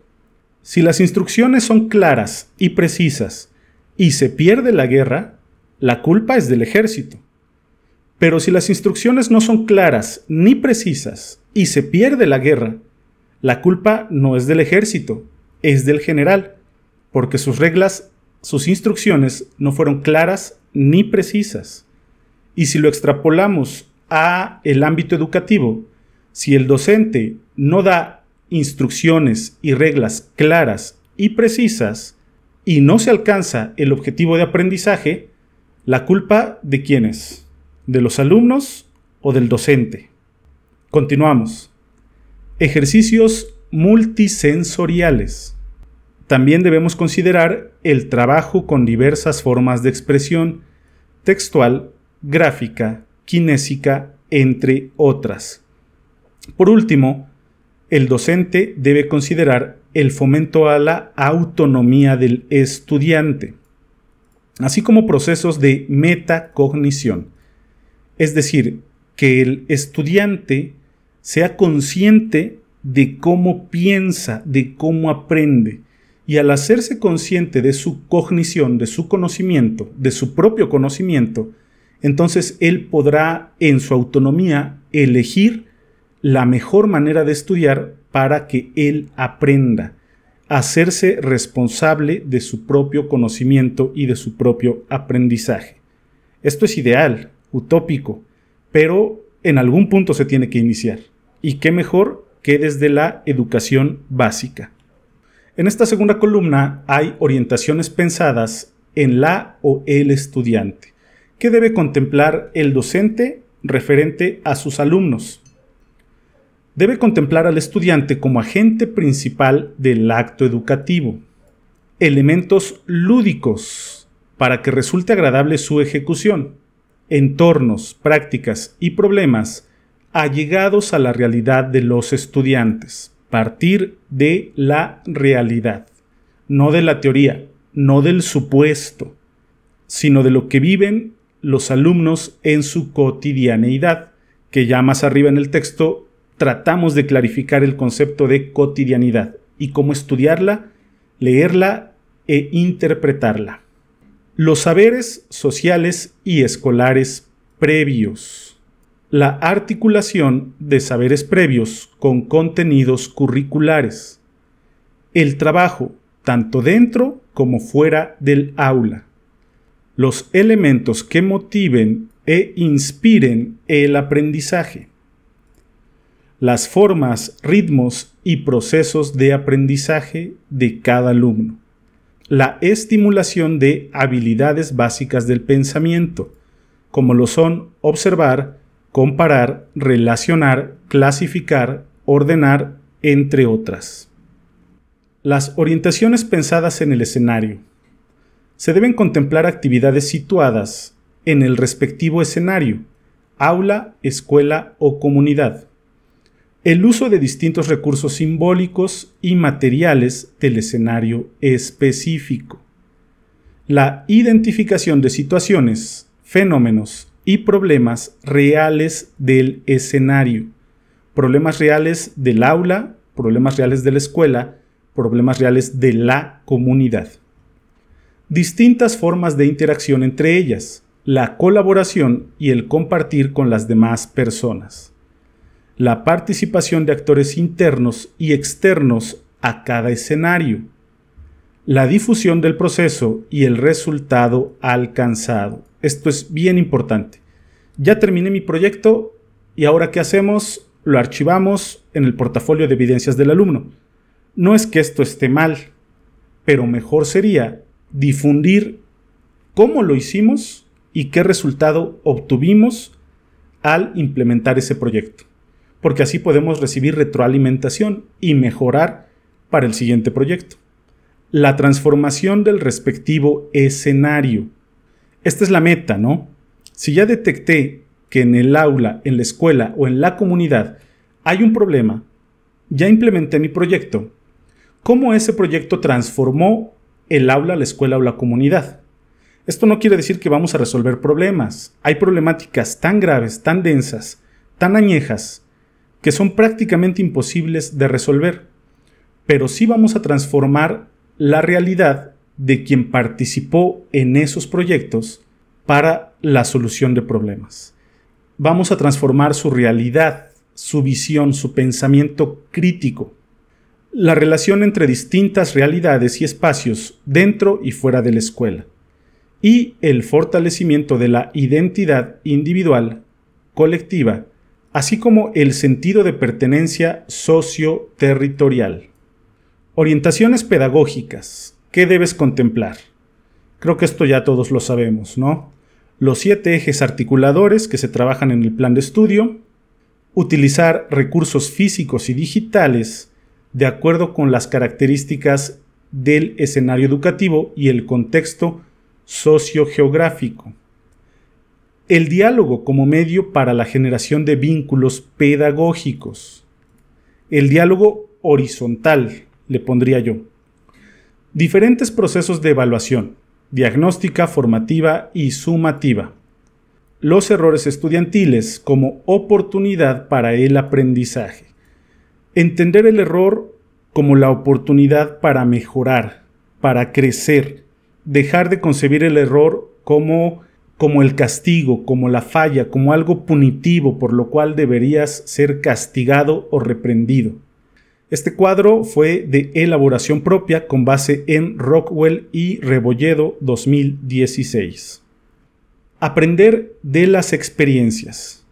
si las instrucciones son claras y precisas y se pierde la guerra, la culpa es del ejército. Pero si las instrucciones no son claras ni precisas y se pierde la guerra, la culpa no es del ejército, es del general, porque sus reglas, sus instrucciones no fueron claras ni precisas. Y si lo extrapolamos a el ámbito educativo, si el docente no da instrucciones y reglas claras y precisas y no se alcanza el objetivo de aprendizaje, ¿la culpa de quién es? ¿De los alumnos o del docente? Continuamos. Ejercicios multisensoriales. También debemos considerar el trabajo con diversas formas de expresión: textual, gráfica, kinésica, entre otras. Por último, el docente debe considerar el fomento a la autonomía del estudiante, así como procesos de metacognición, es decir, que el estudiante sea consciente de cómo piensa, de cómo aprende, y al hacerse consciente de su cognición, de su conocimiento, de su propio conocimiento, entonces él podrá en su autonomía elegir la mejor manera de estudiar para que él aprenda, hacerse responsable de su propio conocimiento y de su propio aprendizaje. Esto es ideal, utópico, pero en algún punto se tiene que iniciar. ¿Y qué mejor que desde la educación básica? En esta segunda columna hay orientaciones pensadas en la o el estudiante. ¿Qué debe contemplar el docente referente a sus alumnos? Debe contemplar al estudiante como agente principal del acto educativo. Elementos lúdicos para que resulte agradable su ejecución. Entornos, prácticas y problemas allegados a la realidad de los estudiantes. Partir de la realidad, no de la teoría, no del supuesto, sino de lo que viven los alumnos en su cotidianeidad, que ya más arriba en el texto tratamos de clarificar el concepto de cotidianidad y cómo estudiarla, leerla e interpretarla. Los saberes sociales y escolares previos. La articulación de saberes previos con contenidos curriculares. El trabajo, tanto dentro como fuera del aula. Los elementos que motiven e inspiren el aprendizaje. las formas, ritmos y procesos de aprendizaje de cada alumno, la estimulación de habilidades básicas del pensamiento, como lo son observar, comparar, relacionar, clasificar, ordenar, entre otras. Las orientaciones pensadas en el escenario. Se deben contemplar actividades situadas en el respectivo escenario, aula, escuela o comunidad. El uso de distintos recursos simbólicos y materiales del escenario específico. La identificación de situaciones, fenómenos y problemas reales del escenario. Problemas reales del aula, problemas reales de la escuela, problemas reales de la comunidad. Distintas formas de interacción entre ellas, la colaboración y el compartir con las demás personas. La participación de actores internos y externos a cada escenario. La difusión del proceso y el resultado alcanzado. Esto es bien importante. Ya terminé mi proyecto y ahora ¿qué hacemos? Lo archivamos en el portafolio de evidencias del alumno. No es que esto esté mal, pero mejor sería difundir cómo lo hicimos y qué resultado obtuvimos al implementar ese proyecto, porque así podemos recibir retroalimentación y mejorar para el siguiente proyecto. La transformación del respectivo escenario. Esta es la meta, ¿no? Si ya detecté que en el aula, en la escuela o en la comunidad hay un problema, ya implementé mi proyecto, ¿cómo ese proyecto transformó el aula, la escuela o la comunidad? Esto no quiere decir que vamos a resolver problemas. Hay problemáticas tan graves, tan densas, tan añejas, que son prácticamente imposibles de resolver. Pero sí vamos a transformar la realidad de quien participó en esos proyectos para la solución de problemas. Vamos a transformar su realidad, su visión, su pensamiento crítico. La relación entre distintas realidades y espacios dentro y fuera de la escuela. Y el fortalecimiento de la identidad individual, colectiva, así como el sentido de pertenencia socio-territorial. Orientaciones pedagógicas. ¿Qué debes contemplar? Creo que esto ya todos lo sabemos, ¿no? Los 7 ejes articuladores que se trabajan en el plan de estudio. Utilizar recursos físicos y digitales de acuerdo con las características del escenario educativo y el contexto sociogeográfico. El diálogo como medio para la generación de vínculos pedagógicos. El diálogo horizontal, le pondría yo. Diferentes procesos de evaluación, diagnóstica, formativa y sumativa. Los errores estudiantiles como oportunidad para el aprendizaje. Entender el error como la oportunidad para mejorar, para crecer. Dejar de concebir el error como el castigo, como la falla, como algo punitivo por lo cual deberías ser castigado o reprendido. Este cuadro fue de elaboración propia con base en Rockwell y Rebolledo 2016. Aprender de las experiencias.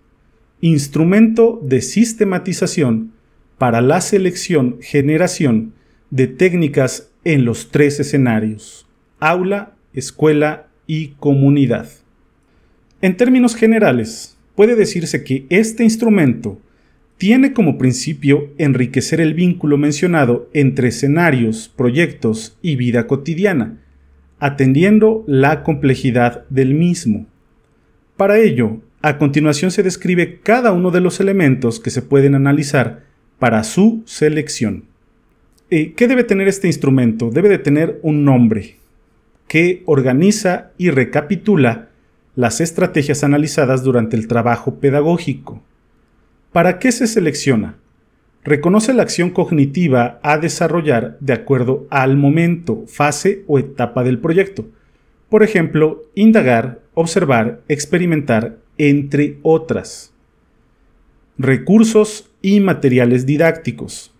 Instrumento de sistematización para la selección, generación de técnicas en los 3 escenarios: aula, escuela y comunidad. En términos generales, puede decirse que este instrumento tiene como principio enriquecer el vínculo mencionado entre escenarios, proyectos y vida cotidiana, atendiendo la complejidad del mismo. Para ello, a continuación se describe cada uno de los elementos que se pueden analizar para su selección. ¿Qué debe tener este instrumento? Debe de tener un nombre que organiza y recapitula las estrategias analizadas durante el trabajo pedagógico. ¿Para qué se selecciona? Reconoce la acción cognitiva a desarrollar de acuerdo al momento, fase o etapa del proyecto. Por ejemplo, indagar, observar, experimentar, entre otras. Recursos y materiales didácticos.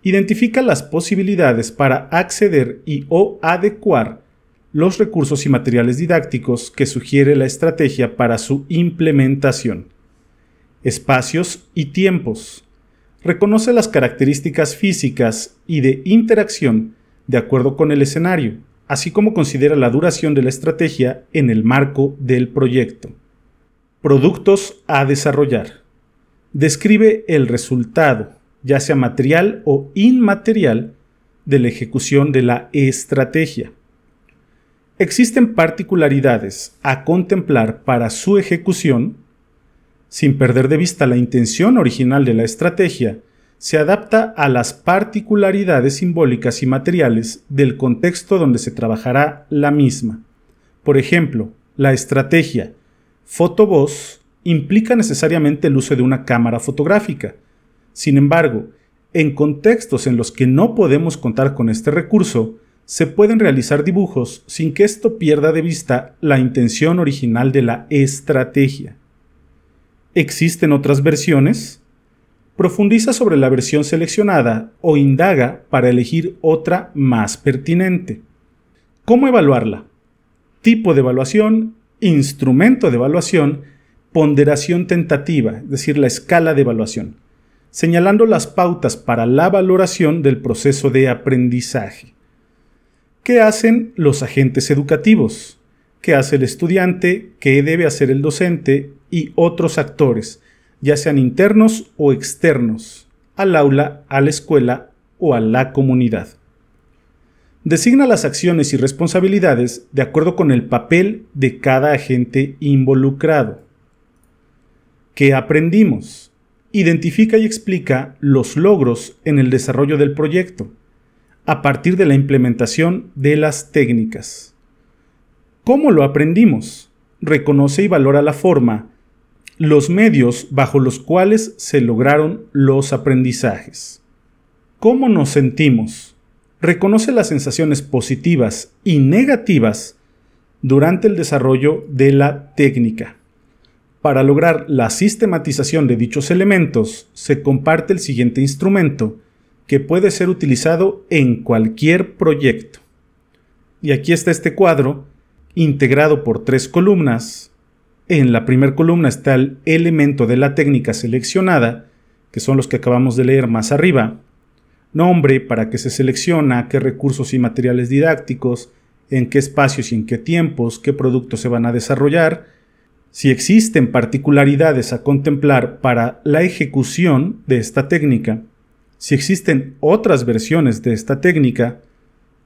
Identifica las posibilidades para acceder y o adecuar los recursos y materiales didácticos que sugiere la estrategia para su implementación. Espacios y tiempos. Reconoce las características físicas y de interacción de acuerdo con el escenario, así como considera la duración de la estrategia en el marco del proyecto. Productos a desarrollar. Describe el resultado, ya sea material o inmaterial, de la ejecución de la estrategia. Existen particularidades a contemplar para su ejecución. Sin perder de vista la intención original de la estrategia, se adapta a las particularidades simbólicas y materiales del contexto donde se trabajará la misma. Por ejemplo, la estrategia foto-voz implica necesariamente el uso de una cámara fotográfica. Sin embargo, en contextos en los que no podemos contar con este recurso, se pueden realizar dibujos sin que esto pierda de vista la intención original de la estrategia. ¿Existen otras versiones? Profundiza sobre la versión seleccionada o indaga para elegir otra más pertinente. ¿Cómo evaluarla? Tipo de evaluación, instrumento de evaluación, ponderación tentativa, es decir, la escala de evaluación, señalando las pautas para la valoración del proceso de aprendizaje. ¿Qué hacen los agentes educativos? ¿Qué hace el estudiante? ¿Qué debe hacer el docente? Y otros actores, ya sean internos o externos, al aula, a la escuela o a la comunidad. Designa las acciones y responsabilidades de acuerdo con el papel de cada agente involucrado. ¿Qué aprendimos? Identifica y explica los logros en el desarrollo del proyecto, a partir de la implementación de las técnicas. ¿Cómo lo aprendimos? Reconoce y valora la forma, los medios bajo los cuales se lograron los aprendizajes. ¿Cómo nos sentimos? Reconoce las sensaciones positivas y negativas durante el desarrollo de la técnica. Para lograr la sistematización de dichos elementos, se comparte el siguiente instrumento, que puede ser utilizado en cualquier proyecto. Y aquí está este cuadro, integrado por 3 columnas. En la primera columna está el elemento de la técnica seleccionada, que son los que acabamos de leer más arriba. Nombre, para qué se selecciona, qué recursos y materiales didácticos, en qué espacios y en qué tiempos, qué productos se van a desarrollar, si existen particularidades a contemplar para la ejecución de esta técnica, si existen otras versiones de esta técnica,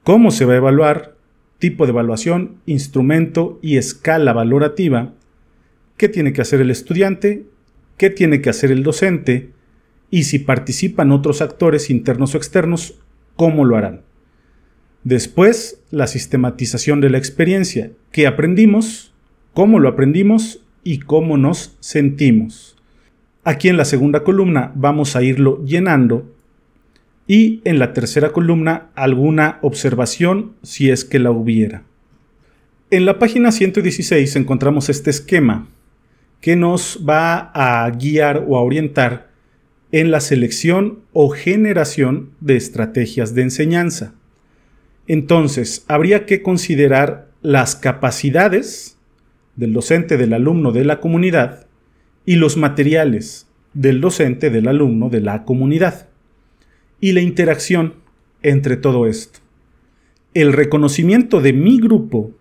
cómo se va a evaluar, tipo de evaluación, instrumento y escala valorativa, qué tiene que hacer el estudiante, qué tiene que hacer el docente, y si participan otros actores internos o externos, cómo lo harán. Después, la sistematización de la experiencia, qué aprendimos, cómo lo aprendimos y cómo nos sentimos. Aquí en la segunda columna vamos a irlo llenando y en la tercera columna alguna observación si es que la hubiera. En la página 116 encontramos este esquema que nos va a guiar o a orientar en la selección o generación de estrategias de enseñanza. Entonces, habría que considerar las capacidades del docente, del alumno, de la comunidad y los materiales del docente, del alumno, de la comunidad y la interacción entre todo esto. El reconocimiento de mi grupo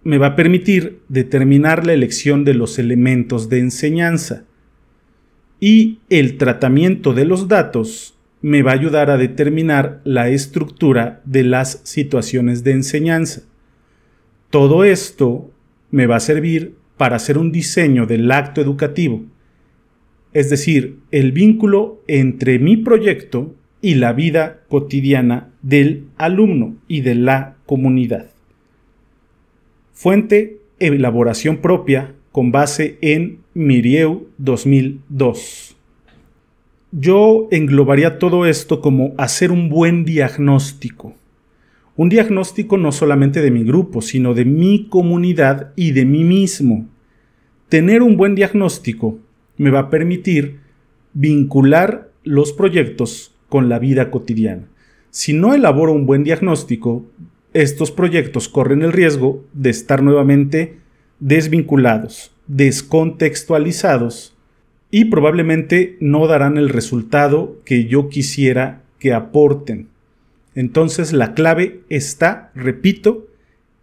me va a permitir determinar la elección de los elementos de enseñanza y el tratamiento de los datos me va a ayudar a determinar la estructura de las situaciones de enseñanza. Todo esto me va a servir para hacer un diseño del acto educativo, es decir, el vínculo entre mi proyecto y la vida cotidiana del alumno y de la comunidad. Fuente: elaboración propia con base en Mirieu 2002. Yo englobaría todo esto como hacer un buen diagnóstico. Un diagnóstico no solamente de mi grupo, sino de mi comunidad y de mí mismo. Tener un buen diagnóstico me va a permitir vincular los proyectos con la vida cotidiana. Si no elaboro un buen diagnóstico, estos proyectos corren el riesgo de estar nuevamente desvinculados, descontextualizados y probablemente no darán el resultado que yo quisiera que aporten. Entonces la clave está, repito,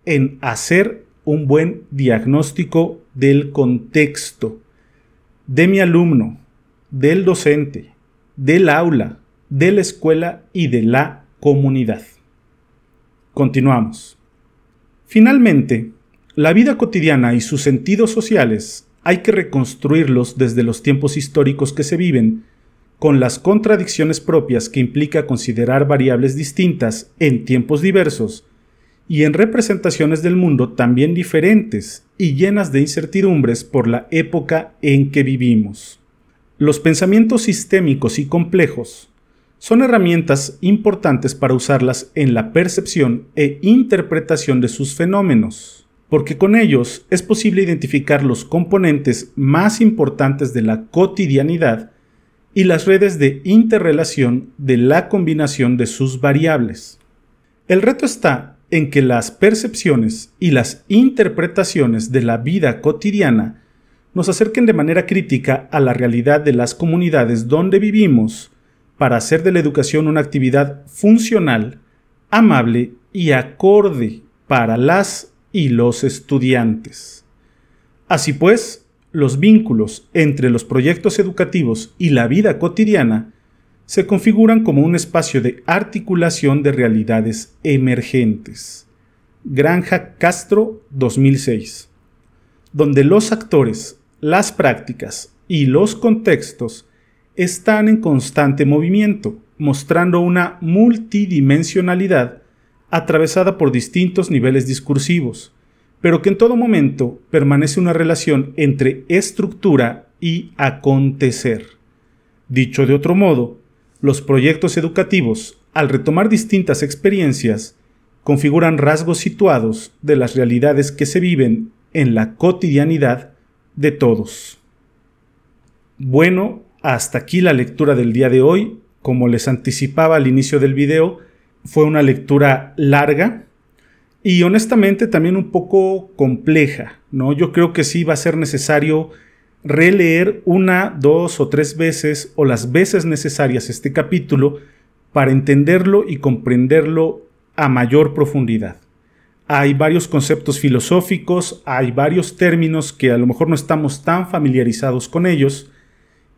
en hacer un buen diagnóstico del contexto de mi alumno, del docente, del aula, de la escuela y de la comunidad. Continuamos. Finalmente, la vida cotidiana y sus sentidos sociales hay que reconstruirlos desde los tiempos históricos que se viven, con las contradicciones propias que implica considerar variables distintas en tiempos diversos y en representaciones del mundo también diferentes y llenas de incertidumbres por la época en que vivimos. Los pensamientos sistémicos y complejos son herramientas importantes para usarlas en la percepción e interpretación de sus fenómenos, porque con ellos es posible identificar los componentes más importantes de la cotidianidad y las redes de interrelación de la combinación de sus variables. El reto está en que las percepciones y las interpretaciones de la vida cotidiana nos acerquen de manera crítica a la realidad de las comunidades donde vivimos para hacer de la educación una actividad funcional, amable y acorde para las y los estudiantes. Así pues, los vínculos entre los proyectos educativos y la vida cotidiana se configuran como un espacio de articulación de realidades emergentes. Granja Castro, 2006, donde los actores, las prácticas y los contextos están en constante movimiento, mostrando una multidimensionalidad atravesada por distintos niveles discursivos, pero que en todo momento permanece una relación entre estructura y acontecer. Dicho de otro modo, los proyectos educativos, al retomar distintas experiencias, configuran rasgos situados de las realidades que se viven en la cotidianidad de todos. Bueno, hasta aquí la lectura del día de hoy. Como les anticipaba al inicio del video, fue una lectura larga y honestamente también un poco compleja, ¿no? Yo creo que sí va a ser necesario releer 1, 2 o 3 veces o las veces necesarias este capítulo para entenderlo y comprenderlo a mayor profundidad. Hay varios conceptos filosóficos, hay varios términos que a lo mejor no estamos tan familiarizados con ellos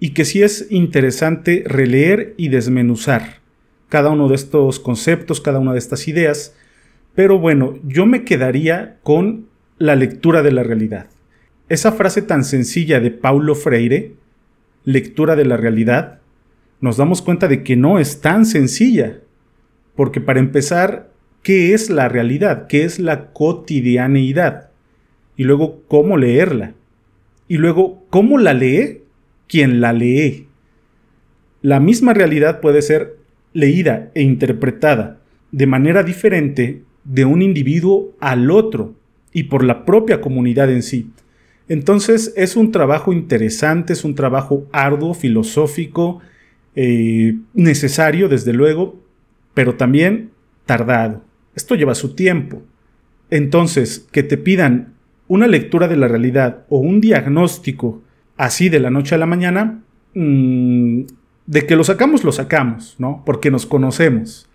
y que sí es interesante releer y desmenuzar cada uno de estos conceptos, cada una de estas ideas. Pero bueno, yo me quedaría con la lectura de la realidad. Esa frase tan sencilla de Paulo Freire, lectura de la realidad, nos damos cuenta de que no es tan sencilla. Porque para empezar, ¿qué es la realidad? ¿Qué es la cotidianeidad? Y luego, ¿cómo leerla? Y luego, ¿cómo la lee quien la lee? La misma realidad puede ser leída e interpretada de manera diferente de un individuo al otro y por la propia comunidad en sí. Entonces es un trabajo interesante, es un trabajo arduo, filosófico, necesario desde luego, pero también tardado. Esto lleva su tiempo. Entonces, que te pidan una lectura de la realidad o un diagnóstico así de la noche a la mañana, de que lo sacamos, ¿no? Porque nos conocemos.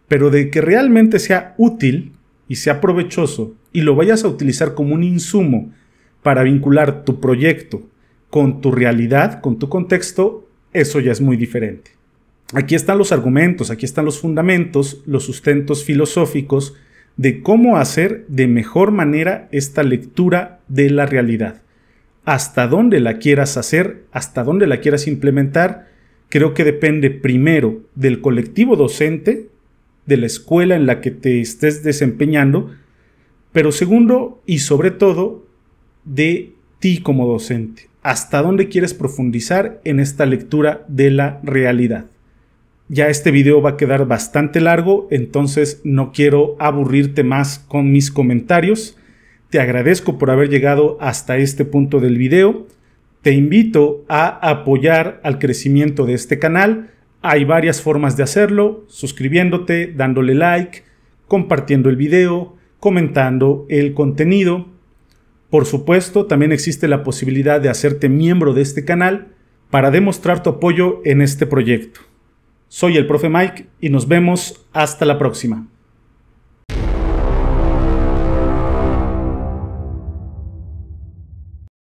Pero de que realmente sea útil y sea provechoso y lo vayas a utilizar como un insumo para vincular tu proyecto con tu realidad, con tu contexto, eso ya es muy diferente. Aquí están los argumentos, aquí están los fundamentos, los sustentos filosóficos de cómo hacer de mejor manera esta lectura de la realidad. Hasta dónde la quieras hacer, hasta dónde la quieras implementar, creo que depende primero del colectivo docente, de la escuela en la que te estés desempeñando, pero segundo y sobre todo de ti como docente. Hasta dónde quieres profundizar en esta lectura de la realidad. Ya este video va a quedar bastante largo, entonces no quiero aburrirte más con mis comentarios. Te agradezco por haber llegado hasta este punto del video. Te invito a apoyar al crecimiento de este canal. Hay varias formas de hacerlo: suscribiéndote, dándole like, compartiendo el video, comentando el contenido. Por supuesto, también existe la posibilidad de hacerte miembro de este canal, para demostrar tu apoyo en este proyecto. Soy el profe Mike y nos vemos hasta la próxima.